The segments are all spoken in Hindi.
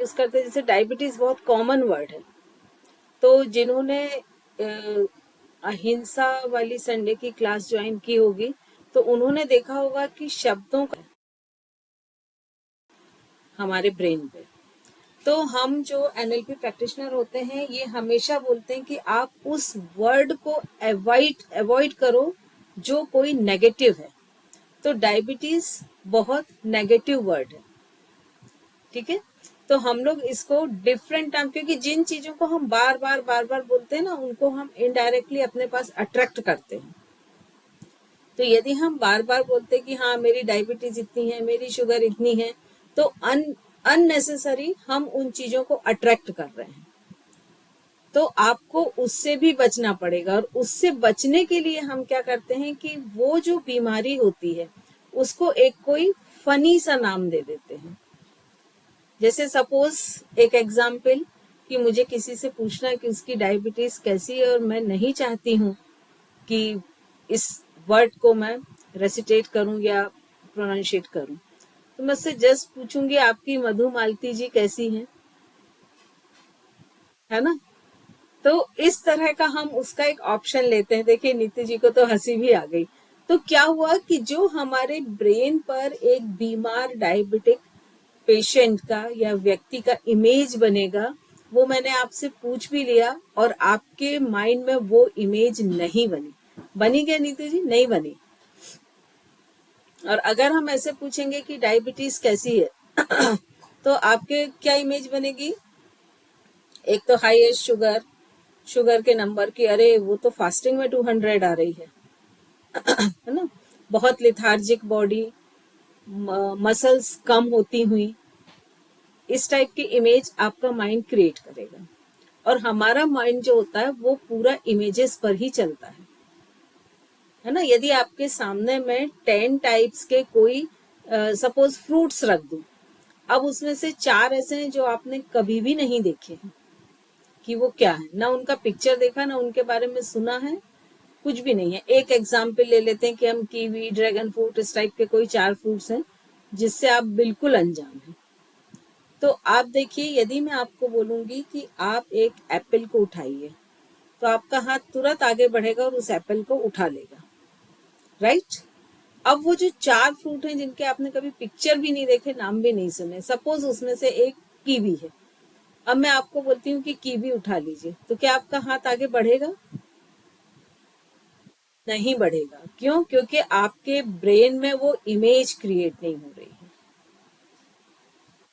यूज करते हैं, जैसे डायबिटीज बहुत कॉमन वर्ड है, तो जिन्होंने अहिंसा वाली संडे की क्लास ज्वाइन की होगी तो उन्होंने देखा होगा कि शब्दों का हमारे ब्रेन पे, तो हम जो एनएलपी प्रैक्टिशनर होते हैं ये हमेशा बोलते हैं कि आप उस वर्ड को अवॉइड करो जो कोई नेगेटिव है। तो डायबिटीज बहुत नेगेटिव वर्ड है, ठीक है। तो हम लोग इसको डिफरेंट टाइम, क्योंकि जिन चीजों को हम बार बार बोलते हैं ना उनको हम इनडायरेक्टली अपने पास अट्रैक्ट करते हैं। तो यदि हम बार बार बोलते हैं कि हाँ मेरी डायबिटीज इतनी है, मेरी शुगर इतनी है, तो अननेसेसरी हम उन चीजों को अट्रैक्ट कर रहे हैं। तो आपको उससे भी बचना पड़ेगा, और उससे बचने के लिए हम क्या करते हैं कि वो जो बीमारी होती है उसको एक कोई फनी सा नाम दे देते हैं। जैसे सपोज एक एग्जाम्पल कि मुझे किसी से पूछना है कि उसकी डायबिटीज कैसी है, और मैं नहीं चाहती हूँ कि इस वर्ड को मैं रेसिटेट करूं या प्रोनाउंशिएट करूं, तो मैं उससे जस्ट पूछूंगी आपकी मधुमालती जी कैसी हैं, है ना। तो इस तरह का हम उसका एक ऑप्शन लेते हैं। देखिए नीति जी को तो हंसी भी आ गई। तो क्या हुआ कि जो हमारे ब्रेन पर एक बीमार डायबिटिक पेशेंट का या व्यक्ति का इमेज बनेगा, वो मैंने आपसे पूछ भी लिया और आपके माइंड में वो इमेज नहीं बनी। बनी क्या नीतू जी? नहीं बनी। और अगर हम ऐसे पूछेंगे कि डायबिटीज कैसी है तो आपके क्या इमेज बनेगी? एक तो हाईएस्ट शुगर के नंबर की, अरे वो तो फास्टिंग में 200 आ रही है ना। बहुत लिथार्जिक बॉडी, मसल्स कम होती हुई, इस टाइप की इमेज आपका माइंड क्रिएट करेगा। और हमारा माइंड जो होता है वो पूरा इमेजेस पर ही चलता है ना। यदि आपके सामने मैं 10 टाइप्स के कोई सपोज फ्रूट्स रख दूं, अब उसमें से 4 ऐसे हैं जो आपने कभी भी नहीं देखे हैं कि वो क्या है, ना उनका पिक्चर देखा, ना उनके बारे में सुना है, कुछ भी नहीं है। एक एग्जाम्पल ले लेते हैं कि हम कीवी, ड्रैगन फ्रूट, इस टाइप के कोई 4 फ्रूट्स हैं जिससे आप बिल्कुल अनजान हैं। तो आप देखिए, यदि मैं आपको बोलूंगी कि आप एक एप्पल को उठाइए, तो आपका हाथ तुरंत आगे बढ़ेगा और उस एप्पल को उठा लेगा, राइट। अब वो जो 4 फ्रूट हैं जिनके आपने कभी पिक्चर भी नहीं देखे, नाम भी नहीं सुने, सपोज उसमें से एक कीवी है। अब मैं आपको बोलती हूँ कि कीवी उठा लीजिए, तो क्या आपका हाथ आगे बढ़ेगा? नहीं बढ़ेगा। क्यों? क्योंकि आपके ब्रेन में वो इमेज क्रिएट नहीं हो रही है।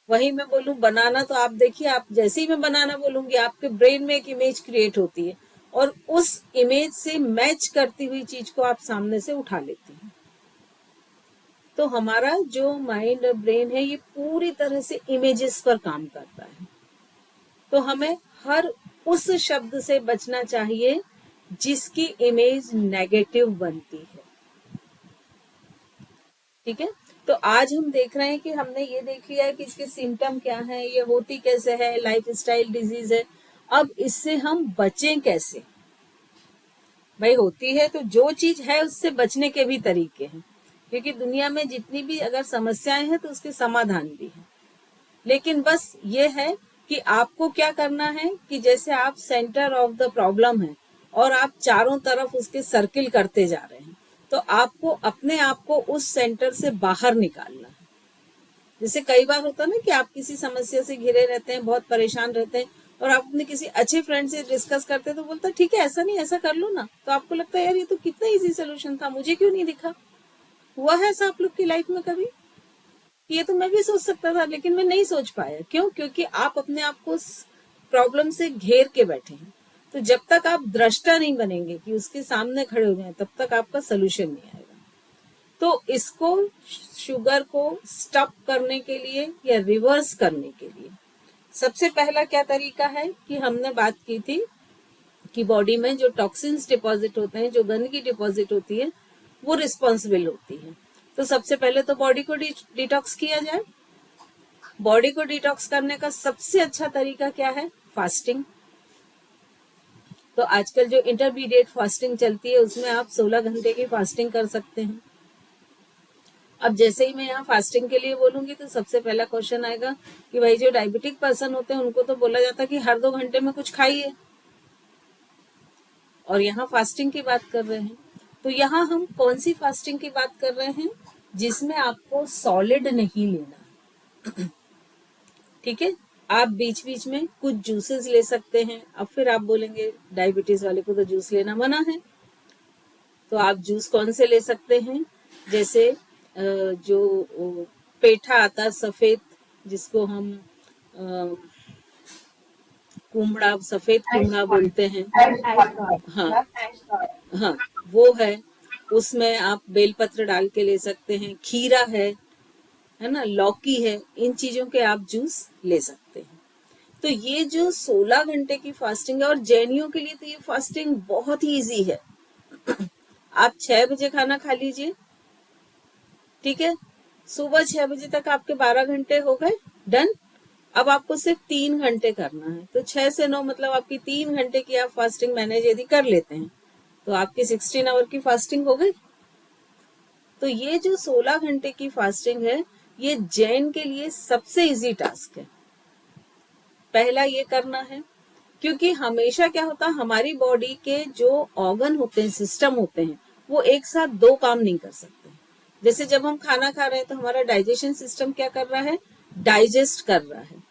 वही मैं बोलूं बनाना, तो आप देखिए, आप जैसे ही मैं बनाना बोलूंगी आपके ब्रेन में एक इमेज क्रिएट होती है और उस इमेज से मैच करती हुई चीज को आप सामने से उठा लेती हैं। तो हमारा जो माइंड और ब्रेन है ये पूरी तरह से इमेजेस पर काम करता है। तो हमें हर उस शब्द से बचना चाहिए जिसकी इमेज नेगेटिव बनती है, ठीक है। तो आज हम देख रहे हैं कि हमने ये देख लिया है कि इसके सिम्टम क्या है, ये होती कैसे है, लाइफस्टाइल डिजीज है। अब इससे हम बचें कैसे? भाई होती है तो जो चीज है उससे बचने के भी तरीके हैं, क्योंकि दुनिया में जितनी भी अगर समस्याएं हैं तो उसके समाधान भी है। लेकिन बस ये है कि आपको क्या करना है कि जैसे आप सेंटर ऑफ द प्रॉब्लम है और आप चारों तरफ उसके सर्किल करते जा रहे हैं, तो आपको अपने आप को उस सेंटर से बाहर निकालना है। जैसे कई बार होता है ना कि आप किसी समस्या से घिरे रहते हैं, बहुत परेशान रहते हैं, और आप अपने किसी अच्छे फ्रेंड से डिस्कस करते हैं तो बोलता है ठीक है ऐसा नहीं ऐसा कर लो ना, तो आपको लगता है यार ये तो कितना इजी सोल्यूशन था, मुझे क्यों नहीं दिखा। हुआ है ऐसा आप लोग की लाइफ में कभी? ये तो मैं भी सोच सकता था लेकिन मैं नहीं सोच पाया। क्यों? क्योंकि आप अपने आप को प्रॉब्लम से घेर के बैठे हैं। तो जब तक आप दृष्टा नहीं बनेंगे कि उसके सामने खड़े हो जाए, तब तक आपका सोल्यूशन नहीं आएगा। तो इसको, शुगर को स्टॉप करने के लिए या रिवर्स करने के लिए सबसे पहला क्या तरीका है कि हमने बात की थी कि बॉडी में जो टॉक्सिन्स डिपॉजिट होते हैं, जो गंदगी डिपॉजिट होती है, वो रिस्पॉन्सिबल होती है। तो सबसे पहले तो बॉडी को डिटॉक्स किया जाए। बॉडी को डिटॉक्स करने का सबसे अच्छा तरीका क्या है? फास्टिंग। तो आजकल जो इंटरमीडिएट फास्टिंग चलती है उसमें आप 16 घंटे की फास्टिंग कर सकते हैं। अब जैसे ही मैं यहाँ फास्टिंग के लिए बोलूंगी तो सबसे पहला क्वेश्चन आएगा कि भाई जो डायबिटिक पर्सन होते हैं उनको तो बोला जाता है कि हर 2 घंटे में कुछ खाइए, और यहाँ फास्टिंग की बात कर रहे हैं। तो यहाँ हम कौन सी फास्टिंग की बात कर रहे हैं? जिसमें आपको सॉलिड नहीं लेना, ठीक है। आप बीच बीच में कुछ जूसेस ले सकते हैं। अब फिर आप बोलेंगे डायबिटीज वाले को तो जूस लेना मना है, तो आप जूस कौन से ले सकते हैं? जैसे जो पेठा आता है सफेद, जिसको हम कुमड़ा, सफेद कुमड़ा बोलते हैं, हाँ हाँ, वो है। उसमें आप बेलपत्र डाल के ले सकते हैं। खीरा है ना, लौकी है, इन चीजों के आप जूस ले सकते हैं। तो ये जो 16 घंटे की फास्टिंग है, और जैनियों के लिए तो ये फास्टिंग बहुत ही इजी है। आप 6 बजे खाना खा लीजिए, ठीक है। सुबह 6 बजे तक आपके 12 घंटे हो गए, डन। अब आपको सिर्फ 3 घंटे करना है, तो 6 से 9 मतलब आपकी 3 घंटे की आप फास्टिंग मैनेज यदि कर लेते हैं तो आपकी 16 आवर की फास्टिंग हो गई। तो ये जो 16 घंटे की फास्टिंग है, ये जैन के लिए सबसे इजी टास्क है। पहला ये करना है, क्योंकि हमेशा क्या होता है, हमारी बॉडी के जो ऑर्गन होते हैं, सिस्टम होते हैं, वो एक साथ 2 काम नहीं कर सकते। जैसे जब हम खाना खा रहे हैं तो हमारा डाइजेशन सिस्टम क्या कर रहा है, डाइजेस्ट कर रहा है,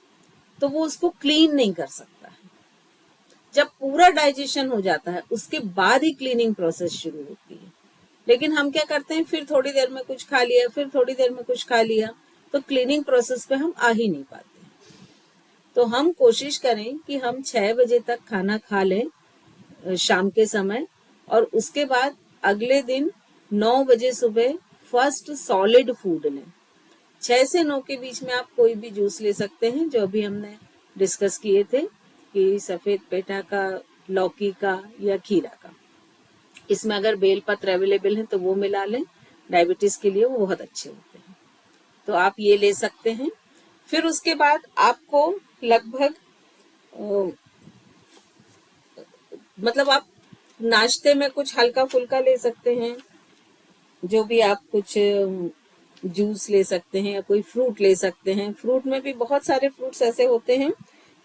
तो वो उसको क्लीन नहीं कर सकता है। जब पूरा डाइजेशन हो जाता है उसके बाद ही क्लीनिंग प्रोसेस शुरू होती है। लेकिन हम क्या करते हैं, फिर थोड़ी देर में कुछ खा लिया, फिर थोड़ी देर में कुछ खा लिया, तो क्लीनिंग प्रोसेस पे हम आ ही नहीं पाते। तो हम कोशिश करें कि हम 6 बजे तक खाना खा लें शाम के समय, और उसके बाद अगले दिन 9 बजे सुबह फर्स्ट सॉलिड फूड लें। 6 से 9 के बीच में आप कोई भी जूस ले सकते हैं, जो अभी हमने डिस्कस किए थे कि सफेद पेठा का, लौकी का या खीरा का। इसमें अगर बेलपत्र अवेलेबल है तो वो मिला लें, डायबिटीज के लिए वो बहुत अच्छे होते हैं, तो आप ये ले सकते हैं। फिर उसके बाद आपको लगभग मतलब आप नाश्ते में कुछ हल्का फुल्का ले सकते हैं, जो भी आप कुछ जूस ले सकते हैं या कोई फ्रूट ले सकते हैं। फ्रूट में भी बहुत सारे फ्रूट्स ऐसे होते हैं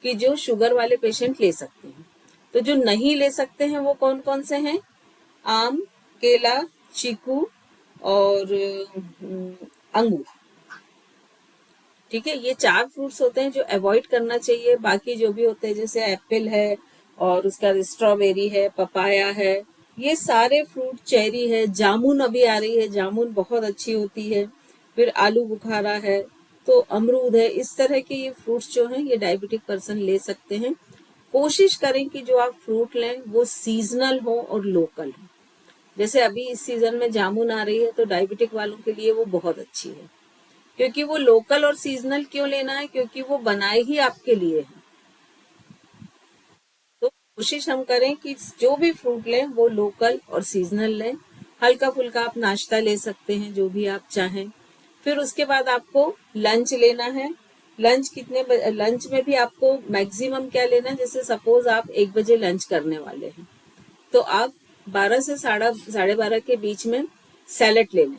कि जो शुगर वाले पेशेंट ले सकते हैं। तो जो नहीं ले सकते हैं वो कौन कौन से हैं? आम, केला, चीकू और अंगूर, ठीक है। ये 4 फ्रूट्स होते हैं जो अवॉइड करना चाहिए। बाकी जो भी होते हैं जैसे एप्पल है, और उसका स्ट्रॉबेरी है, पपाया है, ये सारे फ्रूट, चेरी है, जामुन अभी आ रही है, जामुन बहुत अच्छी होती है, फिर आलू बुखारा है, तो अमरूद है। इस तरह के ये फ्रूट्स जो हैं ये डायबिटिक पर्सन ले सकते हैं। कोशिश करें कि जो आप फ्रूट लें वो सीजनल हो और लोकल हो। जैसे अभी इस सीजन में जामुन आ रही है, तो डायबिटिक वालों के लिए वो बहुत अच्छी है। क्योंकि वो लोकल और सीजनल क्यों लेना है? क्योंकि वो बनाए ही आपके लिए है। तो कोशिश हम करें कि जो भी फ्रूट लें वो लोकल और सीजनल लें। हल्का फुल्का आप नाश्ता ले सकते हैं, जो भी आप चाहें। फिर उसके बाद आपको लंच लेना है। लंच में भी आपको मैक्सिमम क्या लेना है, जैसे सपोज आप 1 बजे लंच करने वाले हैं, तो आप 12 से साढ़े 12 के बीच में सैलेड ले लें।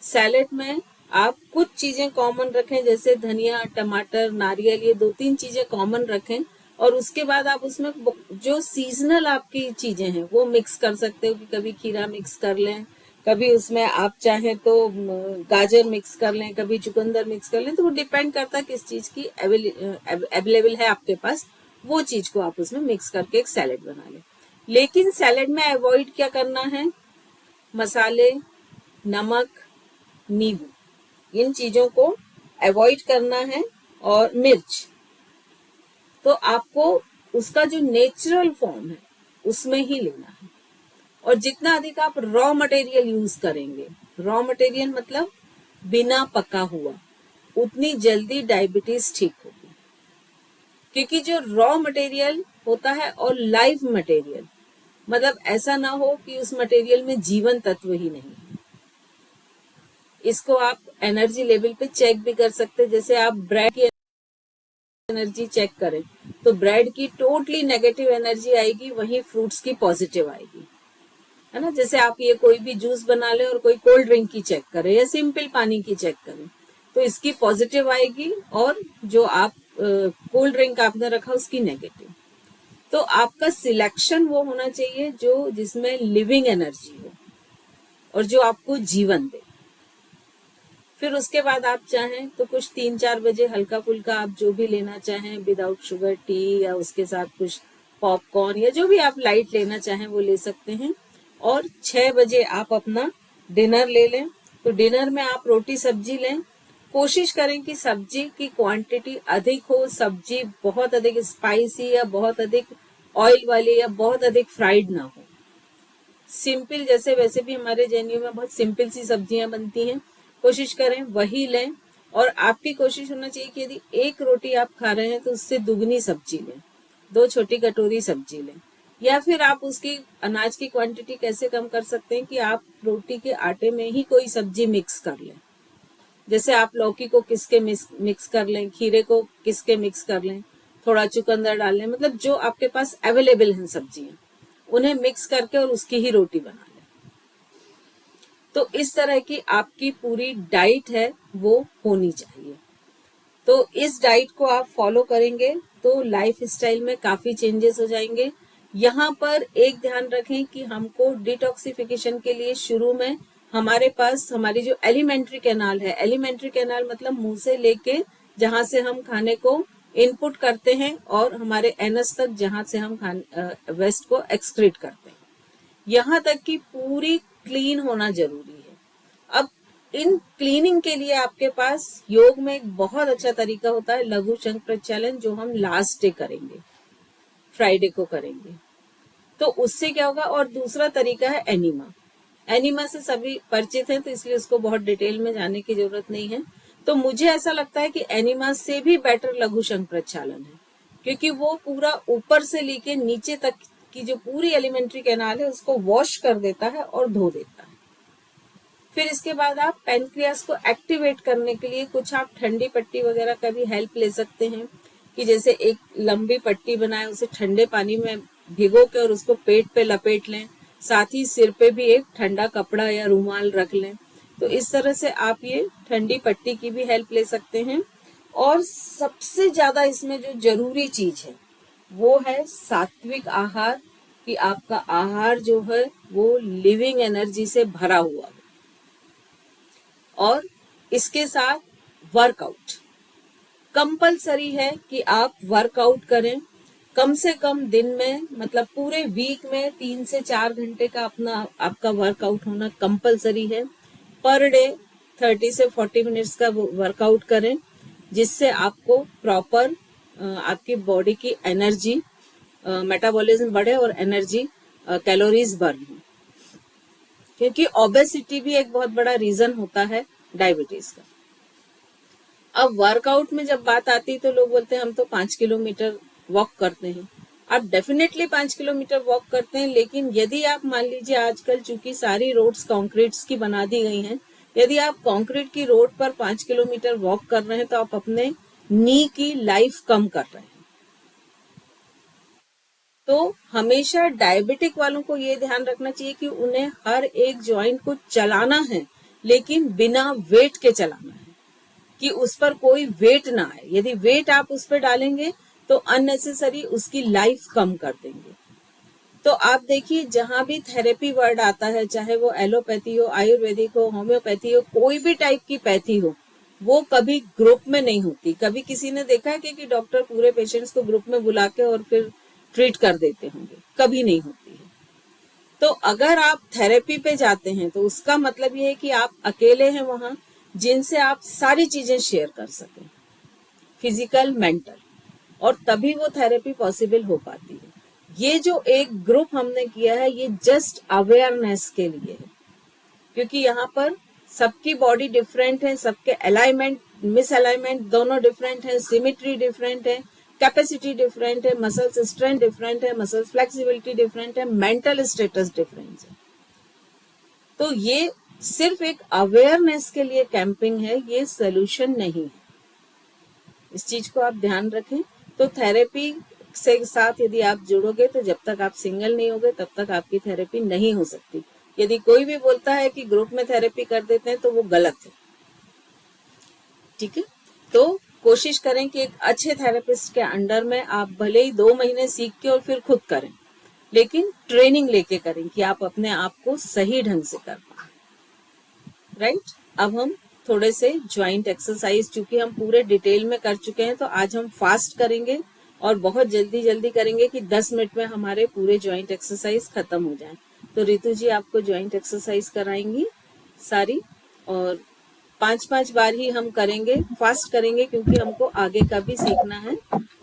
सैलेड में आप कुछ चीजें कॉमन रखें, जैसे धनिया, टमाटर, नारियल, ये 2-3 चीजें कॉमन रखें, और उसके बाद आप उसमें जो सीजनल आपकी चीजें हैं वो मिक्स कर सकते हो। कि कभी खीरा मिक्स कर लें, कभी उसमें आप चाहें तो गाजर मिक्स कर लें, कभी चुकंदर मिक्स कर लें। तो वो डिपेंड करता है किस चीज की अवेलेबल है आपके पास, वो चीज को आप उसमें मिक्स करके एक सैलेड बना लें। लेकिन सैलेड में अवॉइड क्या करना है? मसाले, नमक, नींबू, इन चीजों को अवॉइड करना है, और मिर्च। तो आपको उसका जो नेचुरल फॉर्म है उसमें ही लेना है। और जितना अधिक आप रॉ मटेरियल यूज करेंगे, रॉ मटेरियल मतलब बिना पका हुआ, उतनी जल्दी डायबिटीज ठीक होगी। क्योंकि जो रॉ मटेरियल होता है और लाइव मटेरियल, मतलब ऐसा ना हो कि उस मटेरियल में जीवन तत्व ही नहीं है। इसको आप एनर्जी लेवल पे चेक भी कर सकते हैं। जैसे आप ब्रेड की एनर्जी चेक करें तो ब्रेड की टोटली नेगेटिव एनर्जी आएगी, वहीं फ्रूट्स की पॉजिटिव आएगी। है ना। जैसे आप ये कोई भी जूस बना ले और कोई कोल्ड ड्रिंक की चेक करे या सिंपल पानी की चेक करे, तो इसकी पॉजिटिव आएगी और जो आप कोल्ड ड्रिंक आपने रखा उसकी नेगेटिव। तो आपका सिलेक्शन वो होना चाहिए जो जिसमें लिविंग एनर्जी हो और जो आपको जीवन दे। फिर उसके बाद आप चाहें तो कुछ 3-4 बजे हल्का फुल्का आप जो भी लेना चाहें विदाउट शुगर टी, या उसके साथ कुछ पॉपकॉर्न या जो भी आप लाइट लेना चाहें वो ले सकते हैं। और 6 बजे आप अपना डिनर ले लें। तो डिनर में आप रोटी सब्जी लें। कोशिश करें कि सब्जी की क्वांटिटी अधिक हो, सब्जी बहुत अधिक स्पाइसी या बहुत अधिक ऑयल वाली या बहुत अधिक फ्राइड ना हो। सिंपल, जैसे वैसे भी हमारे जेएनयू में बहुत सिंपल सी सब्जियां बनती हैं, कोशिश करें वही लें। और आपकी कोशिश होना चाहिए कि यदि एक रोटी आप खा रहे हैं तो उससे दुगनी सब्जी लें, 2 छोटी कटोरी सब्जी लें। या फिर आप उसकी अनाज की क्वांटिटी कैसे कम कर सकते हैं कि आप रोटी के आटे में ही कोई सब्जी मिक्स कर लें। जैसे आप लौकी को किसके मिक्स कर लें, खीरे को किसके मिक्स कर लें, थोड़ा चुकंदर डाल लें, मतलब जो आपके पास अवेलेबल हैं सब्जियां उन्हें मिक्स करके और उसकी ही रोटी बना लें। तो इस तरह की आपकी पूरी डाइट है वो होनी चाहिए। तो इस डाइट को आप फॉलो करेंगे तो लाइफ स्टाइल में काफी चेंजेस हो जाएंगे। यहाँ पर एक ध्यान रखें कि हमको डिटॉक्सिफिकेशन के लिए शुरू में हमारे पास हमारी जो एलिमेंट्री कैनाल है, एलिमेंट्री कैनाल मतलब मुंह से लेके जहां से हम खाने को इनपुट करते हैं और हमारे एनस तक जहां से हम वेस्ट को एक्सक्रीट करते हैं, यहाँ तक की पूरी क्लीन होना जरूरी है। अब इन क्लीनिंग के लिए आपके पास योग में एक बहुत अच्छा तरीका होता है लघु शंख प्रक्षालन, जो हम लास्ट डे करेंगे, फ्राइडे को करेंगे। तो उससे क्या होगा, और दूसरा तरीका है एनिमा। एनिमा से सभी परिचित हैं तो इसलिए उसको बहुत डिटेल में जाने की जरूरत नहीं है। तो मुझे ऐसा लगता है कि एनिमा से भी बेटर लघु शंख प्रक्षालन है, क्योंकि वो पूरा ऊपर से लेके नीचे तक की जो पूरी एलिमेंट्री कैनाल है उसको वॉश कर देता है और धो देता है। फिर इसके बाद आप पैनक्रियास को एक्टिवेट करने के लिए कुछ आप ठंडी पट्टी वगैरह का भी हेल्प ले सकते हैं, कि जैसे एक लंबी पट्टी बनाए, उसे ठंडे पानी में भिगो के और उसको पेट पे लपेट लें, साथ ही सिर पे भी एक ठंडा कपड़ा या रुमाल रख लें। तो इस तरह से आप ये ठंडी पट्टी की भी हेल्प ले सकते हैं। और सबसे ज्यादा इसमें जो जरूरी चीज है वो है सात्विक आहार, कि आपका आहार जो है वो लिविंग एनर्जी से भरा हुआ हो। और इसके साथ वर्कआउट कंपलसरी है कि आप वर्कआउट करें कम से कम दिन में, मतलब पूरे वीक में 3 से 4 घंटे का अपना आपका वर्कआउट होना कंपलसरी है। पर डे 30 से 40 मिनट्स का वर्कआउट करें, जिससे आपको प्रॉपर आपकी बॉडी की एनर्जी मेटाबॉलिज्म बढ़े और एनर्जी कैलोरीज बर्न हो, क्योंकि ओबेसिटी भी एक बहुत बड़ा रीजन होता है डायबिटीज का। अब वर्कआउट में जब बात आती है तो लोग बोलते हैं हम तो 5 किलोमीटर वॉक करते हैं। आप डेफिनेटली 5 किलोमीटर वॉक करते हैं, लेकिन यदि आप मान लीजिए आजकल चूंकि सारी रोड्स कंक्रीट्स की बना दी गई हैं, यदि आप कंक्रीट की रोड पर 5 किलोमीटर वॉक कर रहे हैं तो आप अपने नी की लाइफ कम कर रहे हैं। तो हमेशा डायबिटिक वालों को ये ध्यान रखना चाहिए कि उन्हें हर एक जॉइंट को चलाना है, लेकिन बिना वेट के चलाना है, कि उस पर कोई वेट ना आए। यदि वेट आप उस पर डालेंगे तो अननेसेसरी उसकी लाइफ कम कर देंगे। तो आप देखिए जहां भी थेरेपी वर्ड आता है, चाहे वो एलोपैथी हो, आयुर्वेदिक हो, होम्योपैथी हो, कोई भी टाइप की पैथी हो, वो कभी ग्रुप में नहीं होती। कभी किसी ने देखा है कि डॉक्टर पूरे पेशेंट्स को ग्रुप में बुला के और फिर ट्रीट कर देते होंगे? कभी नहीं होती है। तो अगर आप थेरेपी पे जाते हैं तो उसका मतलब ये है कि आप अकेले हैं वहां, जिनसे आप सारी चीजें शेयर कर सकें, फिजिकल मेंटल, और तभी वो थेरेपी पॉसिबल हो पाती है। ये जो एक ग्रुप हमने किया है ये जस्ट अवेयरनेस के लिए है, क्योंकि यहाँ पर सबकी बॉडी डिफरेंट है, सबके अलाइनमेंट मिस अलाइनमेंट दोनों डिफरेंट है, सिमेट्री डिफरेंट है, कैपेसिटी डिफरेंट है, मसल्स स्ट्रेंथ डिफरेंट है, मसल्स फ्लेक्सिबिलिटी डिफरेंट है, मेंटल स्टेटस डिफरेंट है। तो ये सिर्फ एक अवेयरनेस के लिए कैंपिंग है, ये सोल्यूशन नहीं है। इस चीज को आप ध्यान रखें। तो थेरेपी से साथ यदि आप जुड़ोगे तो जब तक आप सिंगल नहीं होगे तब तक आपकी थेरेपी नहीं हो सकती। यदि कोई भी बोलता है कि ग्रुप में थेरेपी कर देते हैं तो वो गलत है। ठीक है, तो कोशिश करें कि एक अच्छे थेरेपिस्ट के अंडर में आप भले ही 2 महीने सीख के और फिर खुद करें, लेकिन ट्रेनिंग लेके करें कि आप अपने आप को सही ढंग से कर पाए। राइट, अब हम थोड़े से ज्वाइंट एक्सरसाइज, चूंकि हम पूरे डिटेल में कर चुके हैं तो आज हम फास्ट करेंगे और बहुत जल्दी जल्दी करेंगे कि 10 मिनट में हमारे पूरे ज्वाइंट एक्सरसाइज खत्म हो जाए। तो रितु जी आपको ज्वाइंट एक्सरसाइज कराएंगी सारी, और 5-5 बार ही हम करेंगे, फास्ट करेंगे क्योंकि हमको आगे का भी सीखना है।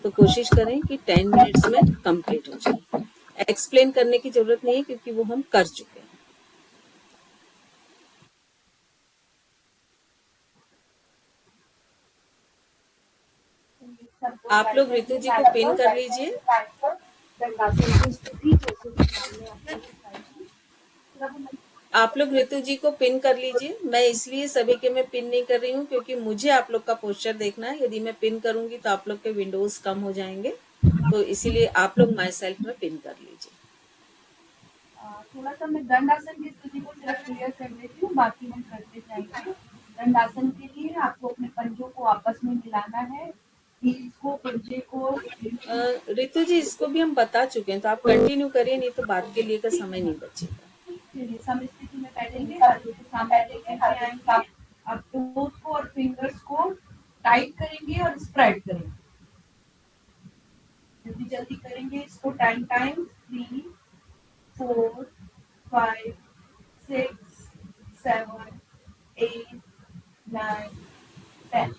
तो कोशिश करें कि 10 मिनट्स में कंप्लीट हो जाए। एक्सप्लेन करने की जरूरत नहीं है क्योंकि वो हम कर चुके हैं। आप लोग रितु जी को पिन कर लीजिए। आप लोग ऋतु जी को पिन कर लीजिए। मैं इसलिए सभी के मैं पिन नहीं कर रही हूँ क्योंकि मुझे आप लोग का पोस्चर देखना है। यदि मैं पिन करूंगी तो आप लोग के विंडोज कम हो जाएंगे, तो इसीलिए आप लोग माई सेल्फ में पिन कर लीजिए। थोड़ा सा मैं दंडासन की स्थिति को सिर्फ क्लियर कर देती हूँ, बाकी हम करते जाएंगे। दंडासन के लिए आपको अपने पंजों को आपस में मिलाना है, हील्स को, पंजे को। ऋतु जी इसको भी हम बता चुके हैं, तो आप कंटिन्यू करिए, नहीं तो बात के लिए का समय नहीं बचेगा। चलिए, सम स्थिति में बैठेंगे, हाथों को सामने लेके आएंगे। अब टोज को और फिंगर्स को टाइट करेंगे और स्प्रेड करेंगे। जल्दी जल्दी करेंगे इसको 10 टाइम्स। 3 4 5 6 7 8 9 10।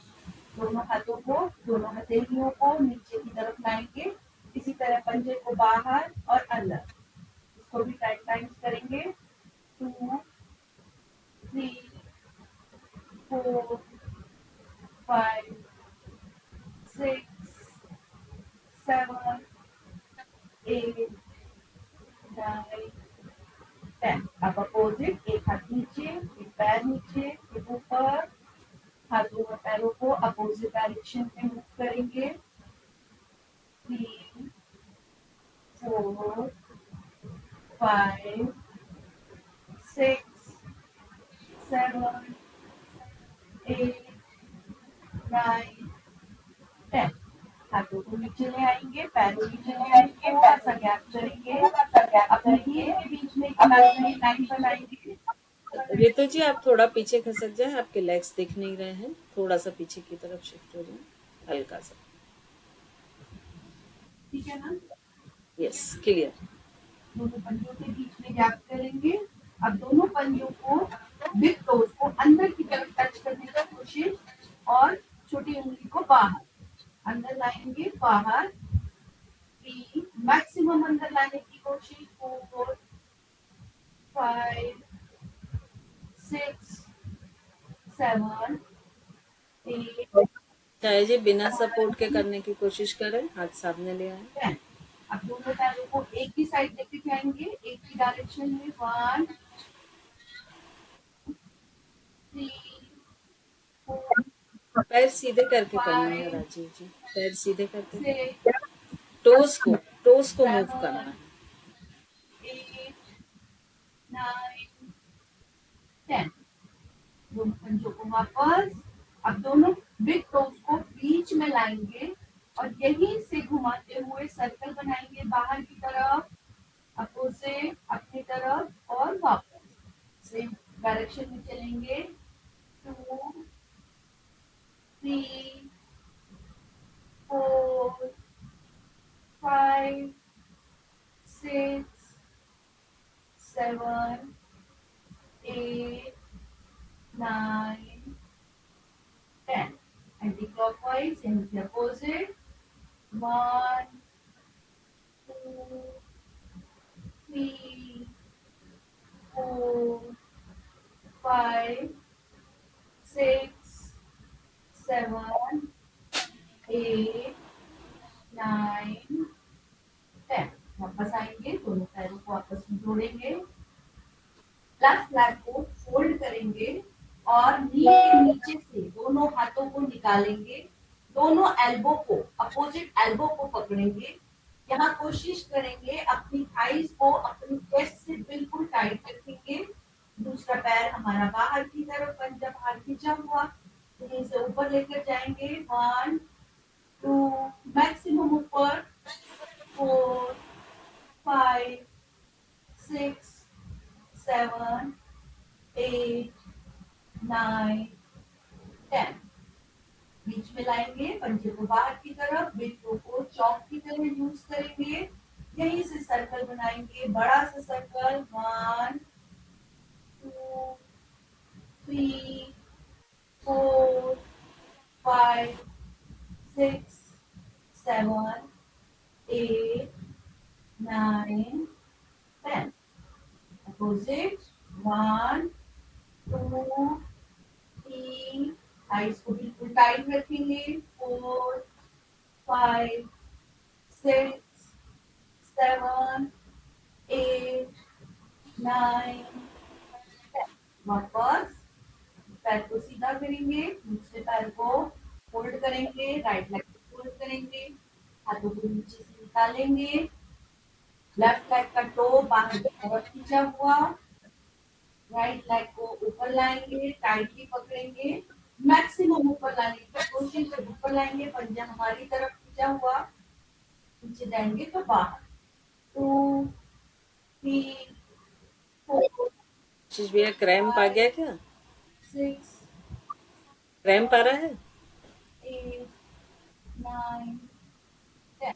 दोनों हाथों को, दोनों हथेलियों को नीचे की तरफ लाएंगे, इसी तरह पंजे को बाहर और अंदर। इसको भी 10 टाइम्स करेंगे। 2 3 4 5 6 7 8 9 10। अब अपोजिट, एक हाथ नीचे, एक पैर नीचे, एक ऊपर। हाथों और पैरों को अपोजिट डायरेक्शन में मूव करेंगे। 3 4 5 6 7 8 9 10। हाथों को नीचे ले आएंगे, पैरों नीचे ले आएंगे, थोड़ा सा गैप करेंगे, अपने हील के बीच में इमेजिनरी लाइन बनाएंगे। ऋतु जी आप थोड़ा पीछे खसक जाए, आपके लेग्स दिख नहीं रहे हैं, थोड़ा सा पीछे की तरफ शिफ्ट हो जाए, हल्का सा। ठीक है ना? Yes, clear. दोनों पंजों के बीच में गैप करेंगे। अब दोनों पंजों को, बिग टोज को अंदर की तरफ टच करने की कोशिश, और छोटी उंगली को बाहर अंदर लाएंगे, बाहर। 3 मैक्सिमम अंदर लाने की कोशिश। 4 5 6 7 8 चाहे जी बिना सपोर्ट के करने की कोशिश करें, हाथ सामने ले आए। 10। अब दोनों पैरों को एक ही साइड लेके जाएंगे, एक ही डायरेक्शन में। 1 3 4 पैर सीधे करके करना है 5 राजीव जी, पैर सीधे करके, 6 टोस को मूव 7 करना है। 8 9 10। दोनों पंजों को वापस, अब दोनों बिग टोज को बीच में लाएंगे और यहीं से घुमाते हुए सर्कल बनाएंगे बाहर की तरफ, अपोजिट अपनी तरफ और वापस सेम डायरेक्शन में चलेंगे। 2 3 4 5 6 7 8 9 10। Anti-clockwise and the opposite. 1 2 3 4 5 6 7 8 9 10। वापस आएंगे, दोनों पैरों को आपस में जोड़ेंगे, लेफ्ट फ्लैग को फोल्ड करेंगे और नी के नीचे से दोनों हाथों को निकालेंगे, दोनों एल्बो को, अपोजिट एल्बो को पकड़ेंगे, यहाँ कोशिश करेंगे अपनी थाइस को अपनी चेस्ट से बिल्कुल टाइट रखेंगे। दूसरा पैर हमारा बाहर की तरफ, पंजा बाहर खींचा हुआ, यहीं से ऊपर लेकर जाएंगे। 1 2 मैक्सिमम ऊपर, 4 5 6 7 8 9 10। बीच में लाएंगे, पंजे को बाहर की तरफ, बिट्टू को चौक की तरह यूज करेंगे। यहीं से सर्कल बनाएंगे, बड़ा सा सर्कल। 1 2 3 4 5 6 7 8 9 10। अपोजिट। 1 2 3, आइज को बिल्कुल टाइट रखेंगे। 4 5 6 7 8 9 10। वापस पैर को सीधा करेंगे, दूसरे पैर को फोल्ड करेंगे, राइट लेग को फोल्ड करेंगे, हाथों को नीचे से निकालेंगे। लेफ्ट लेग का टो बाहर की तरफ खींचा हुआ, राइट लेग को ऊपर लाएंगे, टाइटली पकड़ेंगे, मैक्सिमम ऊपर लाने की कोशिश। ऊपर लाएंगे, पंजा हमारी तरफ खींचा हुआ, नीचे जाएंगे तो बाहर। 2 3 4 आशीष भैया क्रैम्प आ गया क्या? 6 क्रैम्प आ रहा है? 8 9 10।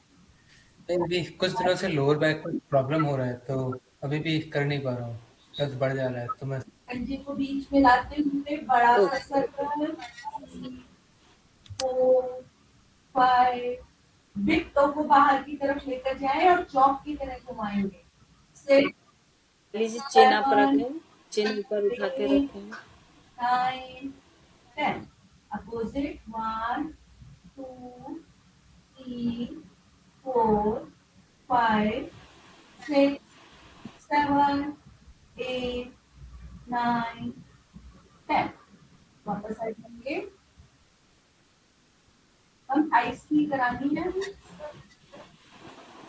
अभी कुछ दिनों से लोअर बैक में प्रॉब्लम हो रहा है, तो अभी भी कर नहीं पा रहा हूँ, दर्द बढ़ जा रहा है, तो मैं पंजे को बीच में लाते हुए बड़ा सा सर्कल। 3 4 5, बिग टो को बाहर की तरफ लेकर जाएं और चौक की तरह घुमाएंगे। 6 लीजिए, चिन आप 7 रखें, चिन ऊपर उठा के 8 रखें। 9 10। अपोजिट। 1 2 3 4 5 6 7 8 9 10। वापस आ जाएंगे। हम आइस की करानी है,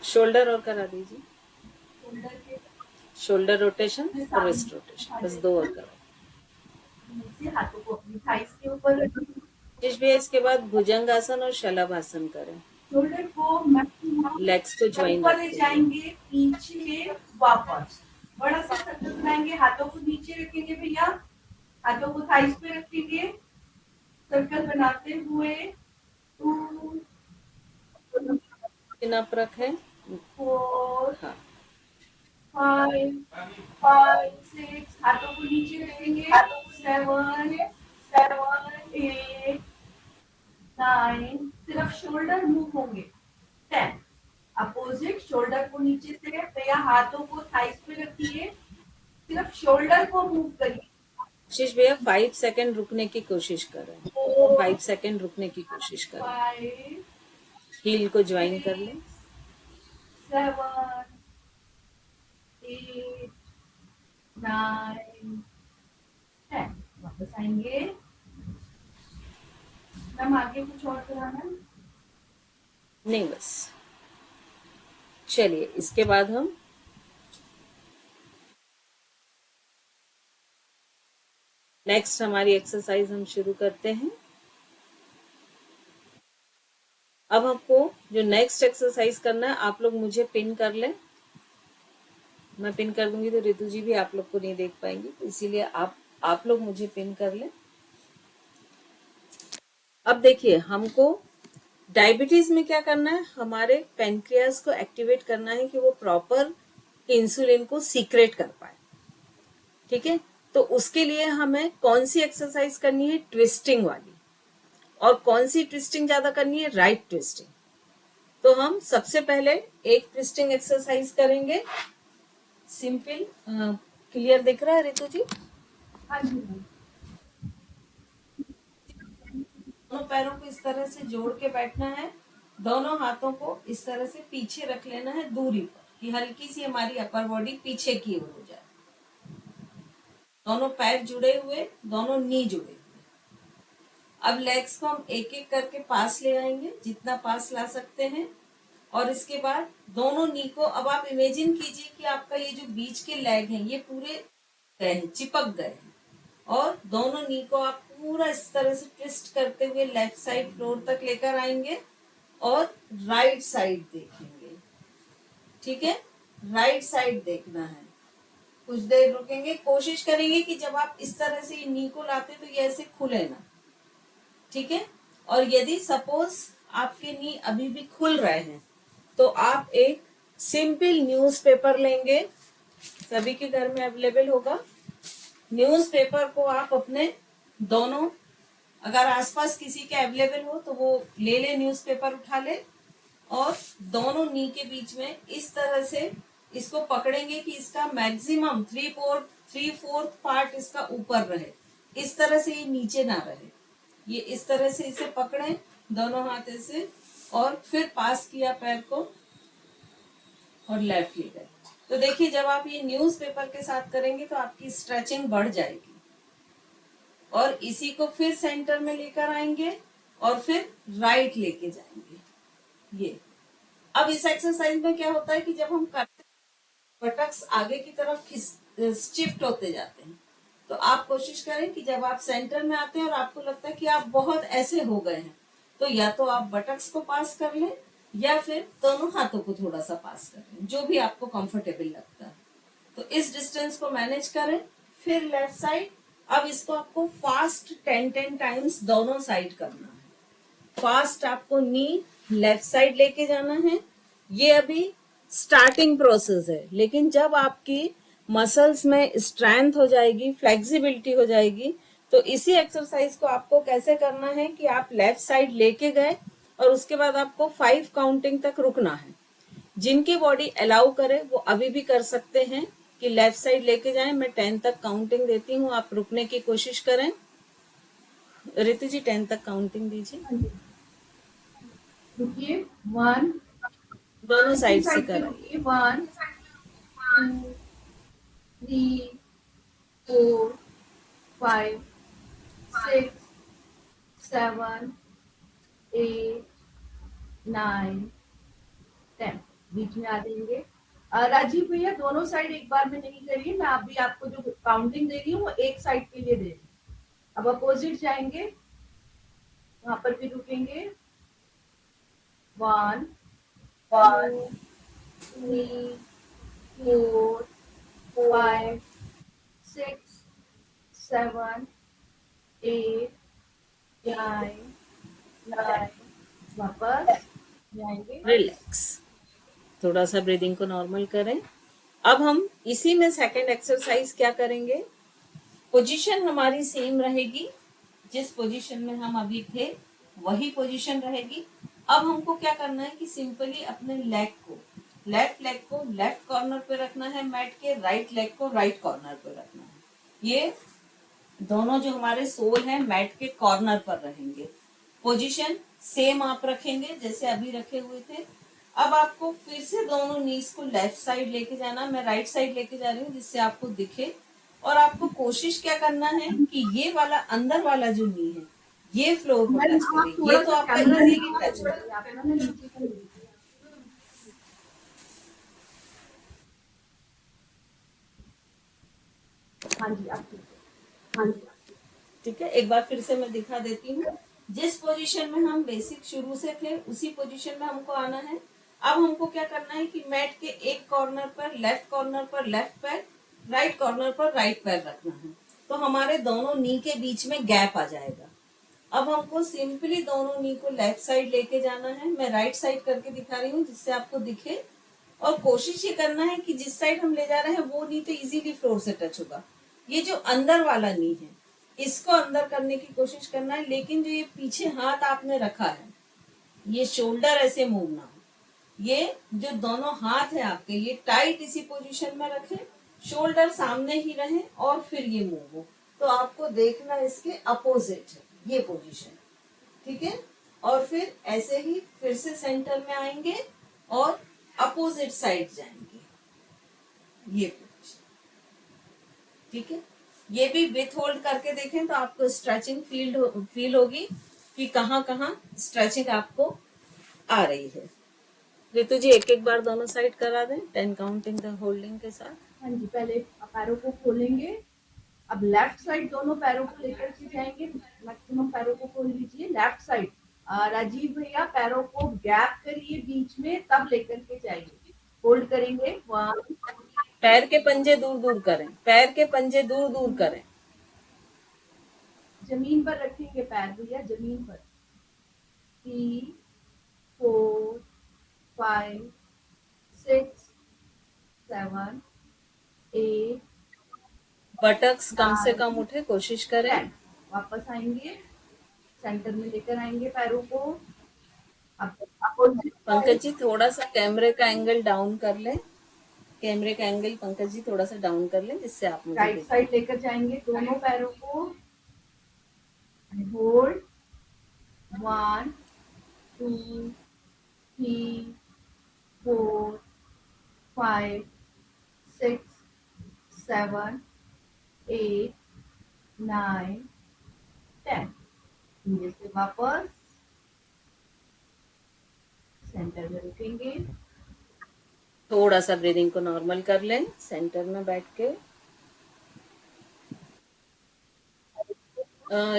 शोल्डर और करा दीजिए, शोल्डर के शोल्डर रोटेशन और रिस्ट रोटेशन, बस 2 और करा। नीचे हाथों को अपनी थाइस के ऊपर रखेंगे। आशीष भैया इसके बाद भुजंगासन और शलभासन करें। शोल्डर को मैक्सिमम लेग्स को ज्वाइन ऊपर ले रखेंगे। जाएंगे, पीछे वापस बड़ा सा सर्कल बनाएंगे, हाथों को नीचे रखेंगे भैया, हाथों को थाइस पे रखेंगे, सर्कल बनाते हुए। 2 चिन आप रखें। 4 हाँ, 5 6, हाथों को नीचे रखेंगे। 7 8 9, सिर्फ शोल्डर मूव होंगे। 10। अपोजिट। शोल्डर को नीचे से भैया हाथों को थाइस पे रखिए, सिर्फ शोल्डर को मूव करिए। आशीष भैया 5 सेकंड रुकने की कोशिश करें, 5 सेकंड रुकने की कोशिश करें। 5 हील को ज्वाइन कर लें। 7 8 9 10। वापस आएंगे। मैम आगे कुछ और कराना है? नहीं, बस चलिए इसके बाद हम नेक्स्ट हमारी एक्सरसाइज हम शुरू करते हैं। अब आपको जो नेक्स्ट एक्सरसाइज करना है, आप लोग मुझे पिन कर लें। मैं पिन कर दूंगी तो रितु जी भी आप लोग को नहीं देख पाएंगी, तो इसीलिए आप लोग मुझे पिन कर लें। अब देखिए, हमको डायबिटीज में क्या करना है, हमारे पेनक्रियास को एक्टिवेट करना है कि वो प्रॉपर इंसुलिन को सीक्रेट कर पाए। ठीक है, तो उसके लिए हमें कौन सी एक्सरसाइज करनी है, ट्विस्टिंग वाली। और कौन सी ट्विस्टिंग ज्यादा करनी है, राइट ट्विस्टिंग। तो हम सबसे पहले एक ट्विस्टिंग एक्सरसाइज करेंगे, सिंपल। क्लियर दिख रहा है रितु जी? हाँ जी। दोनों पैरों को इस तरह से जोड़ के बैठना है, दोनों हाथों को इस तरह से पीछे रख लेना है दूरी पर, कि हल्की सी हमारी अपर बॉडी पीछे की ओर हो जाए। दोनों पैर जुड़े हुए, दोनों नी जुड़े हुए। अब लेग्स को हम एक एक करके पास ले आएंगे, जितना पास ला सकते हैं। और इसके बाद दोनों नी को, अब आप इमेजिन कीजिए कि आपका ये जो बीच के लेग हैं ये पूरे गए हैं, चिपक गए हैं, और दोनों नी को आप पूरा इस तरह से ट्विस्ट करते हुए लेफ्ट साइड फ्लोर तक लेकर आएंगे और राइट साइड देखेंगे। ठीक है, राइट साइड देखना है। कुछ देर रुकेंगे, कोशिश करेंगे कि जब आप इस तरह से ये नी को लाते तो ये ऐसे खुले ना। ठीक है, और यदि सपोज आपके नी अभी भी खुल रहे हैं तो आप एक सिंपल न्यूज़पेपर लेंगे, सभी के घर में अवेलेबल होगा। न्यूज़पेपर को आप अपने दोनों, अगर आसपास किसी के अवेलेबल हो तो वो ले ले, न्यूज़पेपर उठा ले, और दोनों नी के बीच में इस तरह से इसको पकड़ेंगे कि इसका मैक्सिमम 3/4 पार्ट इसका ऊपर रहे, इस तरह से ये नीचे ना रहे। ये इस तरह से इसे पकड़े दोनों हाथे से, और फिर पास किया पैर को और लेफ्ट ले गए। तो देखिए जब आप ये न्यूज़पेपर के साथ करेंगे तो आपकी स्ट्रेचिंग बढ़ जाएगी, और इसी को फिर सेंटर में लेकर आएंगे और फिर राइट लेके जाएंगे। ये अब इस एक्सरसाइज में क्या होता है कि जब हम करते हैं बटक्स आगे की तरफ शिफ्ट होते जाते हैं, तो आप कोशिश करें कि जब आप सेंटर में आते हैं और आपको लगता है कि आप बहुत ऐसे हो गए हैं, तो या तो आप बटक्स को पास कर लें या फिर दोनों हाथों को थोड़ा सा पास कर लें, जो भी आपको कंफर्टेबल लगता है। तो इस डिस्टेंस को मैनेज करें। फिर लेफ्ट साइड, अब इसको आपको फास्ट 10 टाइम्स दोनों साइड करना है। फास्ट आपको नी लेफ्ट साइड लेके जाना है। ये अभी स्टार्टिंग प्रोसेस है, लेकिन जब आपकी मसल्स में स्ट्रेंथ हो जाएगी, फ्लेक्सिबिलिटी हो जाएगी, तो इसी एक्सरसाइज को आपको कैसे करना है कि आप लेफ्ट साइड लेके गए और उसके बाद आपको 5 काउंटिंग तक रुकना है। जिनकी बॉडी अलाउ करे वो अभी भी कर सकते हैं कि लेफ्ट साइड लेके जाएं। मैं 10 तक काउंटिंग देती हूँ, आप रुकने की कोशिश करें। रितु जी 10 तक काउंटिंग दीजिए। रुकिए, 1, दोनों साइड से साइड पे कराइए। रुकिए, 1, 2, 3, 4, 5, 6, 7, 8, 9, 10। बीच में आ जाएंगे। राजीव भैया दोनों साइड एक बार में नहीं करिए, मैं अभी आपको जो काउंटिंग दे रही हूँ वो एक साइड के लिए दे रही हूँ। अब अपोजिट जाएंगे, वहां पर भी रुकेंगे। 1, 2, 3, 4, 5, 6, 7, 8, 9, 9। वापस जाएंगे। रिलैक्स, थोड़ा सा ब्रीदिंग को नॉर्मल करें। अब हम इसी में सेकंड एक्सरसाइज क्या करेंगे, पोजीशन हमारी सेम रहेगी, जिस पोजीशन में हम अभी थे वही पोजीशन रहेगी। अब हमको क्या करना है कि सिंपली अपने लेग को, लेफ्ट लेग को लेफ्ट कॉर्नर पे रखना है मैट के, राइट लेग को राइट कॉर्नर पे रखना है। ये दोनों जो हमारे सोल हैं मैट के कॉर्नर पर रहेंगे। पोजीशन सेम आप रखेंगे जैसे अभी रखे हुए थे। अब आपको फिर से दोनों नीज को लेफ्ट साइड लेके जाना, मैं राइट साइड लेके जा रही हूँ जिससे आपको दिखे। और आपको कोशिश क्या करना है कि ये वाला अंदर वाला जो नी है ये फ्लोर को टच करे। ये तो आपका इजीली टच हो। हाँ जी, आप ठीक है, एक बार फिर से मैं दिखा देती हूँ। जिस पोजीशन में हम बेसिक शुरू से थे उसी पोजीशन में हमको आना है। अब हमको क्या करना है कि मैट के एक कॉर्नर पर लेफ्ट पैर, राइट कॉर्नर पर राइट पैर रखना है, तो हमारे दोनों नी के बीच में गैप आ जाएगा। अब हमको सिंपली दोनों नी को लेफ्ट साइड लेके जाना है, मैं राइट साइड करके दिखा रही हूँ जिससे आपको दिखे। और कोशिश ये करना है कि जिस साइड हम ले जा रहे हैं वो नी तो इजीली फ्लोर से टच होगा। ये जो अंदर वाला नी है इसको अंदर करने की कोशिश करना है, लेकिन जो ये पीछे हाथ आपने रखा है ये शोल्डर ऐसे मूव ना हो। ये जो दोनों हाथ है आपके ये टाइट इसी पोजीशन में रखें, शोल्डर सामने ही रहे और फिर ये मूव हो। तो आपको देखना इसके अपोजिट है ये पोजीशन। ठीक है, और फिर ऐसे ही फिर से सेंटर में आएंगे और अपोजिट साइड जाएंगे, ये पोजीशन। ठीक है, ये भी विथ होल्ड करके देखें तो आपको स्ट्रेचिंग फील होगी कि कहाँ कहाँ स्ट्रेचिंग आपको आ रही है। रितु जी एक एक बार दोनों साइड करा दें 10 काउंटिंग द होल्डिंग के साथ। हाँ जी, पहले पैरों को खोलेंगे। अब लेफ्ट साइड दोनों पैरों को लेकर के जाएंगे, मैक्सिमम पैरों को खोल लीजिए लेफ्ट साइड। राजीव भैया पैरों को गैप करिए बीच में, तब लेकर के जाइए। होल्ड करेंगे 1। पैर के पंजे दूर दूर करें, पैर के पंजे दूर दूर करें। जमीन पर रखेंगे पैर भैया, जमीन पर। 3 4 5 6 7 8 बटक्स कम से कम उठे, कोशिश करें। 10। वापस आएंगे, सेंटर में लेकर आएंगे पैरों को। अब पंकज जी थोड़ा सा कैमरे का एंगल डाउन कर लें, कैमरे का एंगल पंकज जी थोड़ा सा डाउन कर लें जिससे आप मुझे राइट देखें। साइड लेकर जाएंगे दोनों पैरों को। होल्ड 1 2 3 4 5 6 7 8 9 10। धीरे से वापस सेंटर में रुकेंगे। थोड़ा सा ब्रीदिंग को नॉर्मल कर लें सेंटर में बैठ के।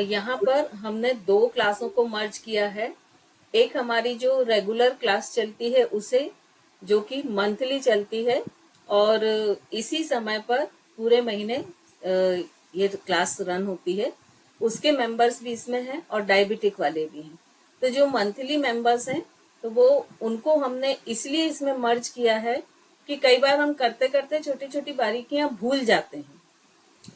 यहाँ पर हमने 2 क्लासों को मर्ज किया है। एक हमारी जो रेगुलर क्लास चलती है उसे, जो कि मंथली चलती है, और इसी समय पर पूरे महीने ये क्लास रन होती है। उसके मेंबर्स भी इसमें हैं और डायबिटिक वाले भी हैं। तो जो मंथली मेंबर्स हैं तो वो उनको हमने इसलिए इसमें मर्ज किया है कि कई बार हम करते करते छोटी छोटी बारीकियां भूल जाते हैं,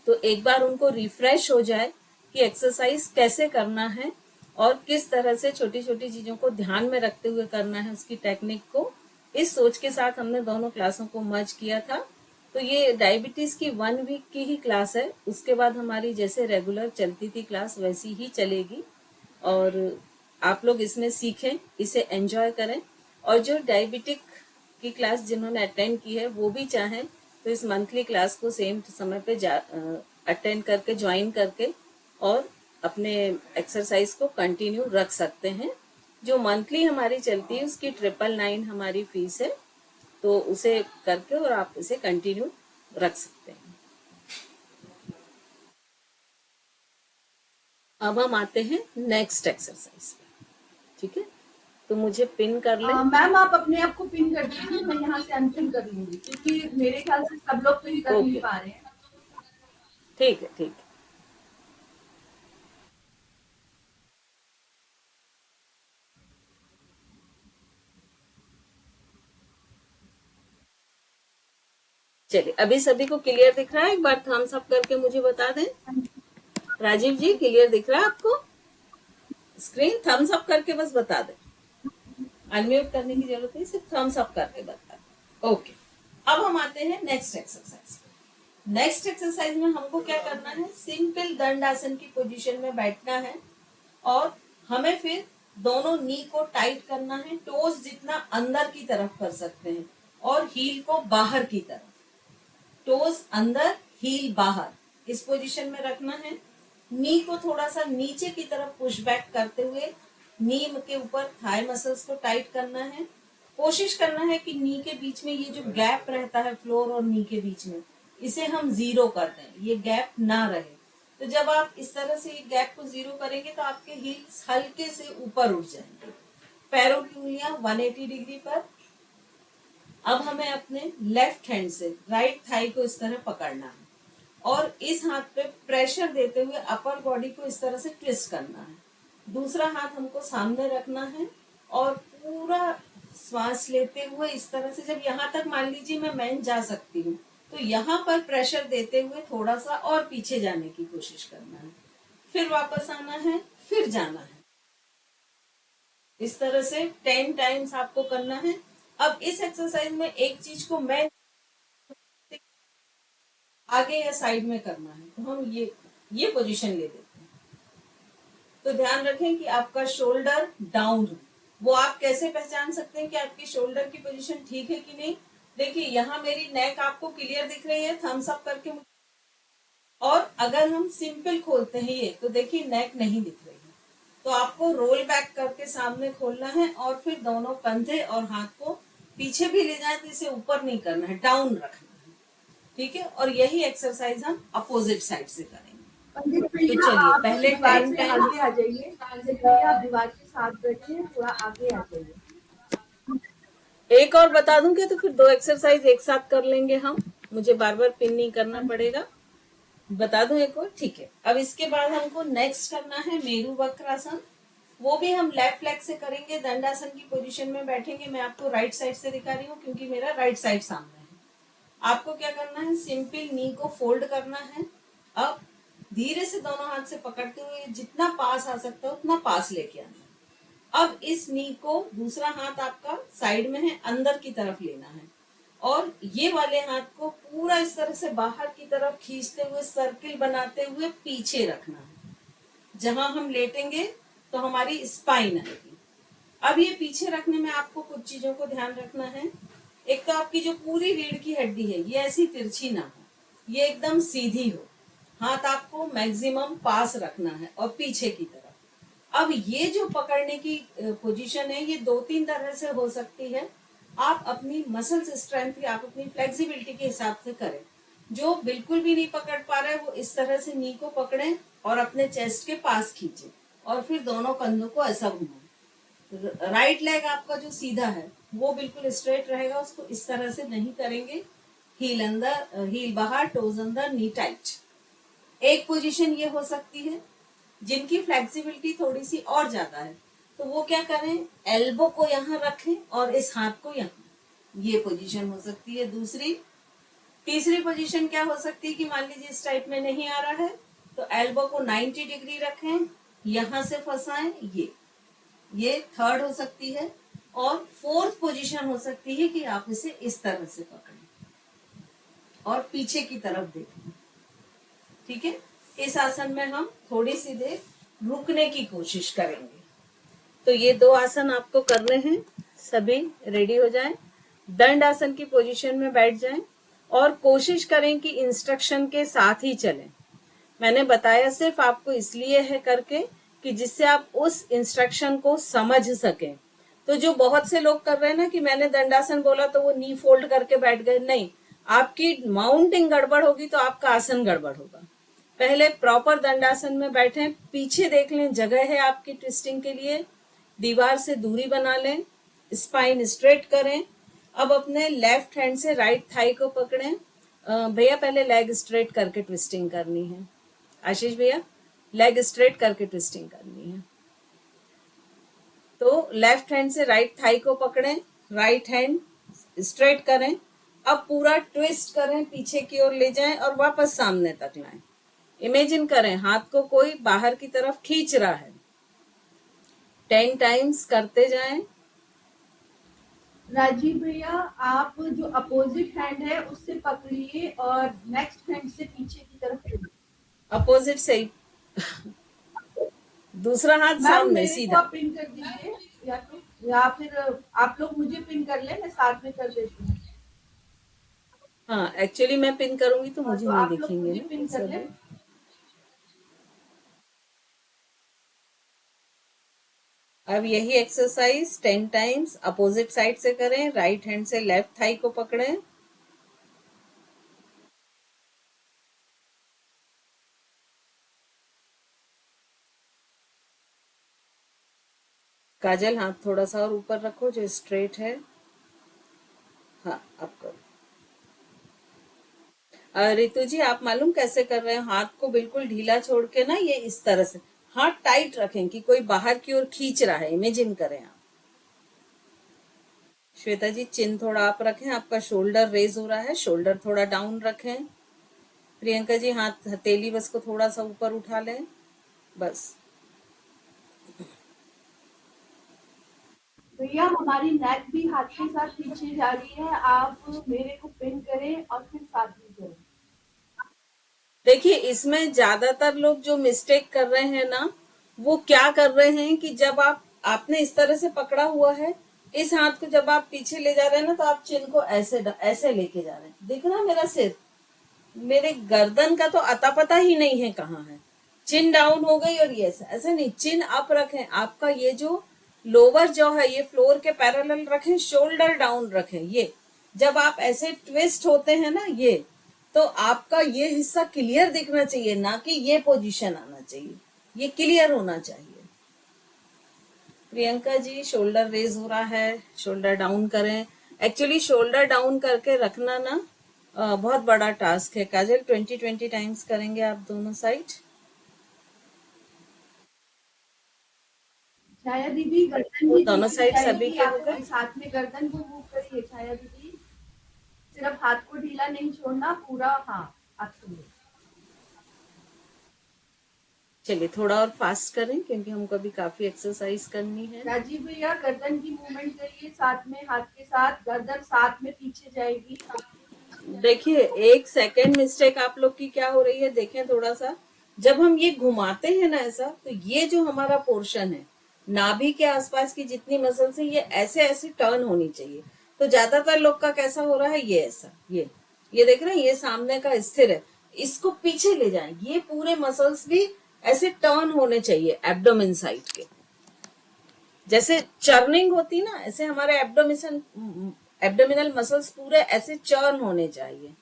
तो एक बार उनको रिफ्रेश हो जाए कि एक्सरसाइज कैसे करना है और किस तरह से छोटी छोटी चीजों को ध्यान में रखते हुए करना है उसकी टेक्निक को, इस सोच के साथ हमने दोनों क्लासों को मर्ज किया था। तो ये डायबिटीज की 1 वीक की ही क्लास है। उसके बाद हमारी जैसे रेगुलर चलती थी क्लास वैसी ही चलेगी, और आप लोग इसमें सीखें, इसे एंजॉय करें। और जो डायबिटिक की क्लास जिन्होंने अटेंड की है वो भी चाहें तो इस मंथली क्लास को सेम समय पे अटेंड करके, ज्वाइन करके, और अपने एक्सरसाइज को कंटिन्यू रख सकते हैं। जो मंथली हमारी चलती है उसकी 999 हमारी फीस है, तो उसे करके और आप इसे कंटिन्यू रख सकते हैं। अब हम आते हैं नेक्स्ट एक्सरसाइज पे, ठीक है? तो मुझे पिन कर ले। मैम आप अपने आप को पिन कर दीजिए, मैं यहाँ से अनपिन कर लूंगी क्योंकि मेरे ख्याल से सब लोग पिन कर नहीं पा रहे हैं। ठीक है, ठीक है। चलिए, अभी सभी को क्लियर दिख रहा है? एक बार थम्स अप करके मुझे बता दें। राजीव जी क्लियर दिख रहा है आपको? स्क्रीन थम्स अप करके बस बता दें, अनम्यूट करने की जरूरत नहीं, सिर्फ थम्स अप करके बता दें। ओके, अब हम आते हैं नेक्स्ट एक्सरसाइज पे। नेक्स्ट एक्सरसाइज में हमको क्या करना है, सिंपल दंडासन की पोजीशन में बैठना है, और हमें फिर दोनों नी को टाइट करना है, टोज जितना अंदर की तरफ कर सकते हैं और हील को बाहर की तरफ। टोज अंदर, हील बाहर, इस पोजीशन में रखना है। नी को थोड़ा सा नीचे की तरफ पुश बैक करते हुए नी के ऊपर थाई मसल्स को टाइट करना है। कोशिश करना है कि नी के बीच में ये जो गैप रहता है फ्लोर और नी के बीच में, इसे हम 0 कर दें, ये गैप ना रहे। तो जब आप इस तरह से ये गैप को 0 करेंगे तो आपके हील्स हल्के से ऊपर उठ जाएंगे, पैरों की उंगलियां 180 डिग्री पर। अब हमें अपने लेफ्ट हैंड से राइट थाई को इस तरह पकड़ना है और इस हाथ पे प्रेशर देते हुए अपर बॉडी को इस तरह से ट्विस्ट करना है। दूसरा हाथ हमको सामने रखना है और पूरा श्वास लेते हुए इस तरह से, जब यहाँ तक मान लीजिए मैं मैन जा सकती हूँ, तो यहाँ पर प्रेशर देते हुए थोड़ा सा और पीछे जाने की कोशिश करना है, फिर वापस आना है, फिर जाना है। इस तरह से 10 टाइम्स आपको करना है। अब इस एक्सरसाइज में एक चीज को मैं आगे या साइड में करना है, तो हम ये पोजीशन ले लेते हैं। तो ध्यान रखें कि आपका शोल्डर डाउन है। वो आप कैसे पहचान सकते हैं कि आपकी शोल्डर की पोजीशन ठीक है कि नहीं? देखिए यहाँ मेरी नेक आपको क्लियर दिख रही है, थम्स अप करके। और अगर हम सिंपल खोलते हैं ये, तो देखिए नेक नहीं दिख रही है, तो आपको रोल बैक करके सामने खोलना है और फिर दोनों कंधे और हाथ को पीछे भी ले जाए तो इसे ऊपर नहीं करना है, डाउन रखना है, ठीक है। और यही एक्सरसाइज हम अपोजिट साइड से करेंगे। पंडित तो भैया चलिए आप पहले दीवार 10 से टाइम्स। आगे आ जाइए, पंडित भैया आप दीवार के साथ बैठिए, थोड़ा आगे आ जाइए। एक और बता दूं क्या, तो फिर 2 एक्सरसाइज एक साथ कर लेंगे हम, मुझे बार बार पिन नहीं करना पड़ेगा। बता दूं एक और, ठीक है। अब इसके बाद हमको नेक्स्ट करना है मेरु वक्रासन। वो भी हम लेफ्ट लेग से करेंगे, दंडासन की पोजीशन में बैठेंगे। मैं आपको राइट साइड से दिखा रही हूँ क्योंकि मेरा राइट साइड सामने है। आपको क्या करना है, सिंपल नी को फोल्ड करना है। अब धीरे से दोनों हाथ से पकड़ते हुए जितना पास आ सकता है उतना पास लेके आना है। अब इस नी को दूसरा हाथ आपका साइड में है, अंदर की तरफ लेना है और ये वाले हाथ को पूरा इस तरह से बाहर की तरफ खींचते हुए सर्किल बनाते हुए पीछे रखना है। जहां हम लेटेंगे तो हमारी स्पाइन आएगी। अब ये पीछे रखने में आपको कुछ चीजों को ध्यान रखना है। एक तो आपकी जो पूरी रीढ़ की हड्डी है ये ऐसी तिरछी ना हो, ये एकदम सीधी हो। हाथ आपको मैक्सिमम पास रखना है और पीछे की तरफ। अब ये जो पकड़ने की पोजीशन है ये 2-3 तरह से हो सकती है। आप अपनी मसल्स स्ट्रेंथ की, आप अपनी फ्लेक्सिबिलिटी के हिसाब से करें। जो बिल्कुल भी नहीं पकड़ पा रहे वो इस तरह से नी को पकड़ें और अपने चेस्ट के पास खींचे और फिर दोनों कंधों को ऐसा घुमाएं। राइट लेग आपका जो सीधा है वो बिल्कुल स्ट्रेट रहेगा, उसको इस तरह से नहीं करेंगे। हील अंदर, हील बाहर, टोज अंदर, नी टाइट। एक पोजीशन ये हो सकती है। जिनकी फ्लेक्सिबिलिटी थोड़ी सी और ज्यादा है तो वो क्या करें, एल्बो को यहाँ रखें और इस हाथ को यहाँ। ये पोजीशन हो सकती है दूसरी। तीसरी पोजीशन क्या हो सकती है कि मान लीजिए इस टाइप में नहीं आ रहा है तो एल्बो को 90 डिग्री रखें, यहां से फंसाएं। ये थर्ड हो सकती है। और फोर्थ पोजीशन हो सकती है कि आप इसे इस तरह से पकड़ें और पीछे की तरफ देखें, ठीक है। इस आसन में हम थोड़ी सी देर रुकने की कोशिश करेंगे। तो ये 2 आसन आपको करने हैं। सभी रेडी हो जाएं, दंड आसन की पोजीशन में बैठ जाएं और कोशिश करें कि इंस्ट्रक्शन के साथ ही चलें। मैंने बताया सिर्फ आपको इसलिए है करके कि जिससे आप उस इंस्ट्रक्शन को समझ सकें। तो जो बहुत से लोग कर रहे हैं ना कि मैंने दंडासन बोला तो वो नी फोल्ड करके बैठ गए, नहीं, आपकी माउंटिंग गड़बड़ होगी तो आपका आसन गड़बड़ होगा। पहले प्रॉपर दंडासन में बैठें, पीछे देख लें जगह है आपकी ट्विस्टिंग के लिए, दीवार से दूरी बना लें, स्पाइन स्ट्रेट करें। अब अपने लेफ्ट हैंड से राइट थाई को पकड़ें। भैया पहले लेग स्ट्रेट करके ट्विस्टिंग करनी है। आशीष भैया लेग स्ट्रेट करके ट्विस्टिंग करनी है। तो लेफ्ट हैंड से राइट थाई को पकड़ें, राइट हैंड स्ट्रेट करें। अब पूरा ट्विस्ट करें, पीछे की ओर ले जाएं और वापस सामने तक लाएं। इमेजिन करें हाथ को कोई बाहर की तरफ खींच रहा है। 10 टाइम्स करते जाएं। राजीव भैया आप जो अपोजिट हैंड है उससे पकड़िए और नेक्स्ट हैंड से पीछे की तरफ करिए। अपोजिट से ही दूसरा हाथ मैम सामने मेरे को सीधा। आप पिन कर दीजिए या फिर आप लोग मुझे पिन कर ले, मैं साथ में कर देती हूँ। हाँ एक्चुअली मैं पिन करूंगी तो हाँ, मुझे तो नहीं आप लोग दिखेंगे मुझे पिन ना कर ले। सभी। अब यही एक्सरसाइज 10 टाइम्स अपोजिट साइड से करें। राइट हैंड से लेफ्ट थाई को पकड़ें। काजल हाथ थोड़ा सा और ऊपर रखो जो स्ट्रेट है। हाँ अब करो। रितु जी आप मालूम कैसे कर रहे हैं, हाथ को बिल्कुल ढीला छोड़ के ना ये इस तरह से हाथ टाइट रखें कि कोई बाहर की ओर खींच रहा है, इमेजिन करें आप। श्वेता जी चिन थोड़ा आप रखें, आपका शोल्डर रेज हो रहा है, शोल्डर थोड़ा डाउन रखें। प्रियंका जी हाथ हथेली बस को थोड़ा सा ऊपर उठा लें, बस। भैया हमारी नेक भी हाथ के साथ पीछे जा रही है, आप मेरे को पिन करें और फिर साथ में करें। देखिए इसमें ज्यादातर लोग जो मिस्टेक कर रहे हैं ना वो क्या कर रहे हैं कि जब आपने इस तरह से पकड़ा हुआ है, इस हाथ को जब आप पीछे ले जा रहे हैं ना तो आप चिन को ऐसे ऐसे लेके जा रहे हैं। देख ना मेरा सिर, मेरे गर्दन का तो अता पता ही नहीं है कहाँ है। चिन डाउन हो गई और ये ऐसे नहीं, चिन अप रखें। आपका ये जो लोअर जो है ये फ्लोर के पैरेलल रखें, शोल्डर डाउन रखें। ये जब आप ऐसे ट्विस्ट होते हैं ना, ये तो आपका ये हिस्सा क्लियर दिखना चाहिए, ना कि ये पोजीशन आना चाहिए, ये क्लियर होना चाहिए। प्रियंका जी शोल्डर रेज हो रहा है, शोल्डर डाउन करें। एक्चुअली शोल्डर डाउन करके रखना ना बहुत बड़ा टास्क है। काजल 20-20 टाइम्स करेंगे आप दोनों साइड। छाया दीदी गर्दन भी दोनों ढीली साइड सभी जाएगी, के आप हो गए। कोई साथ में गर्दन को मूव करिए छाया दीदी, सिर्फ हाथ को ढीला नहीं छोड़ना पूरा। हाँ आपको चलिए थोड़ा और फास्ट करें क्योंकि हमको अभी काफी एक्सरसाइज करनी है। राजीव भैया गर्दन की मूवमेंट करिए, साथ में हाथ के साथ गर्दन साथ में पीछे जाएगी। देखिए 1 सेकेंड मिस्टेक आप लोग की क्या हो रही है, देखें थोड़ा सा। जब हम ये घुमाते हैं ना ऐसा, तो ये जो हमारा पोर्शन है नाभि के आसपास की जितनी मसल्स है ये ऐसे ऐसे टर्न होनी चाहिए। तो ज्यादातर लोग का कैसा हो रहा है, ये ऐसा, ये देख रहे हैं, ये सामने का स्थिर है, इसको पीछे ले जाएं। ये पूरे मसल्स भी ऐसे टर्न होने चाहिए एब्डोमेन साइड के, जैसे चर्निंग होती ना, ऐसे हमारे एब्डोमिनल मसल्स पूरे ऐसे चर्न होने चाहिए।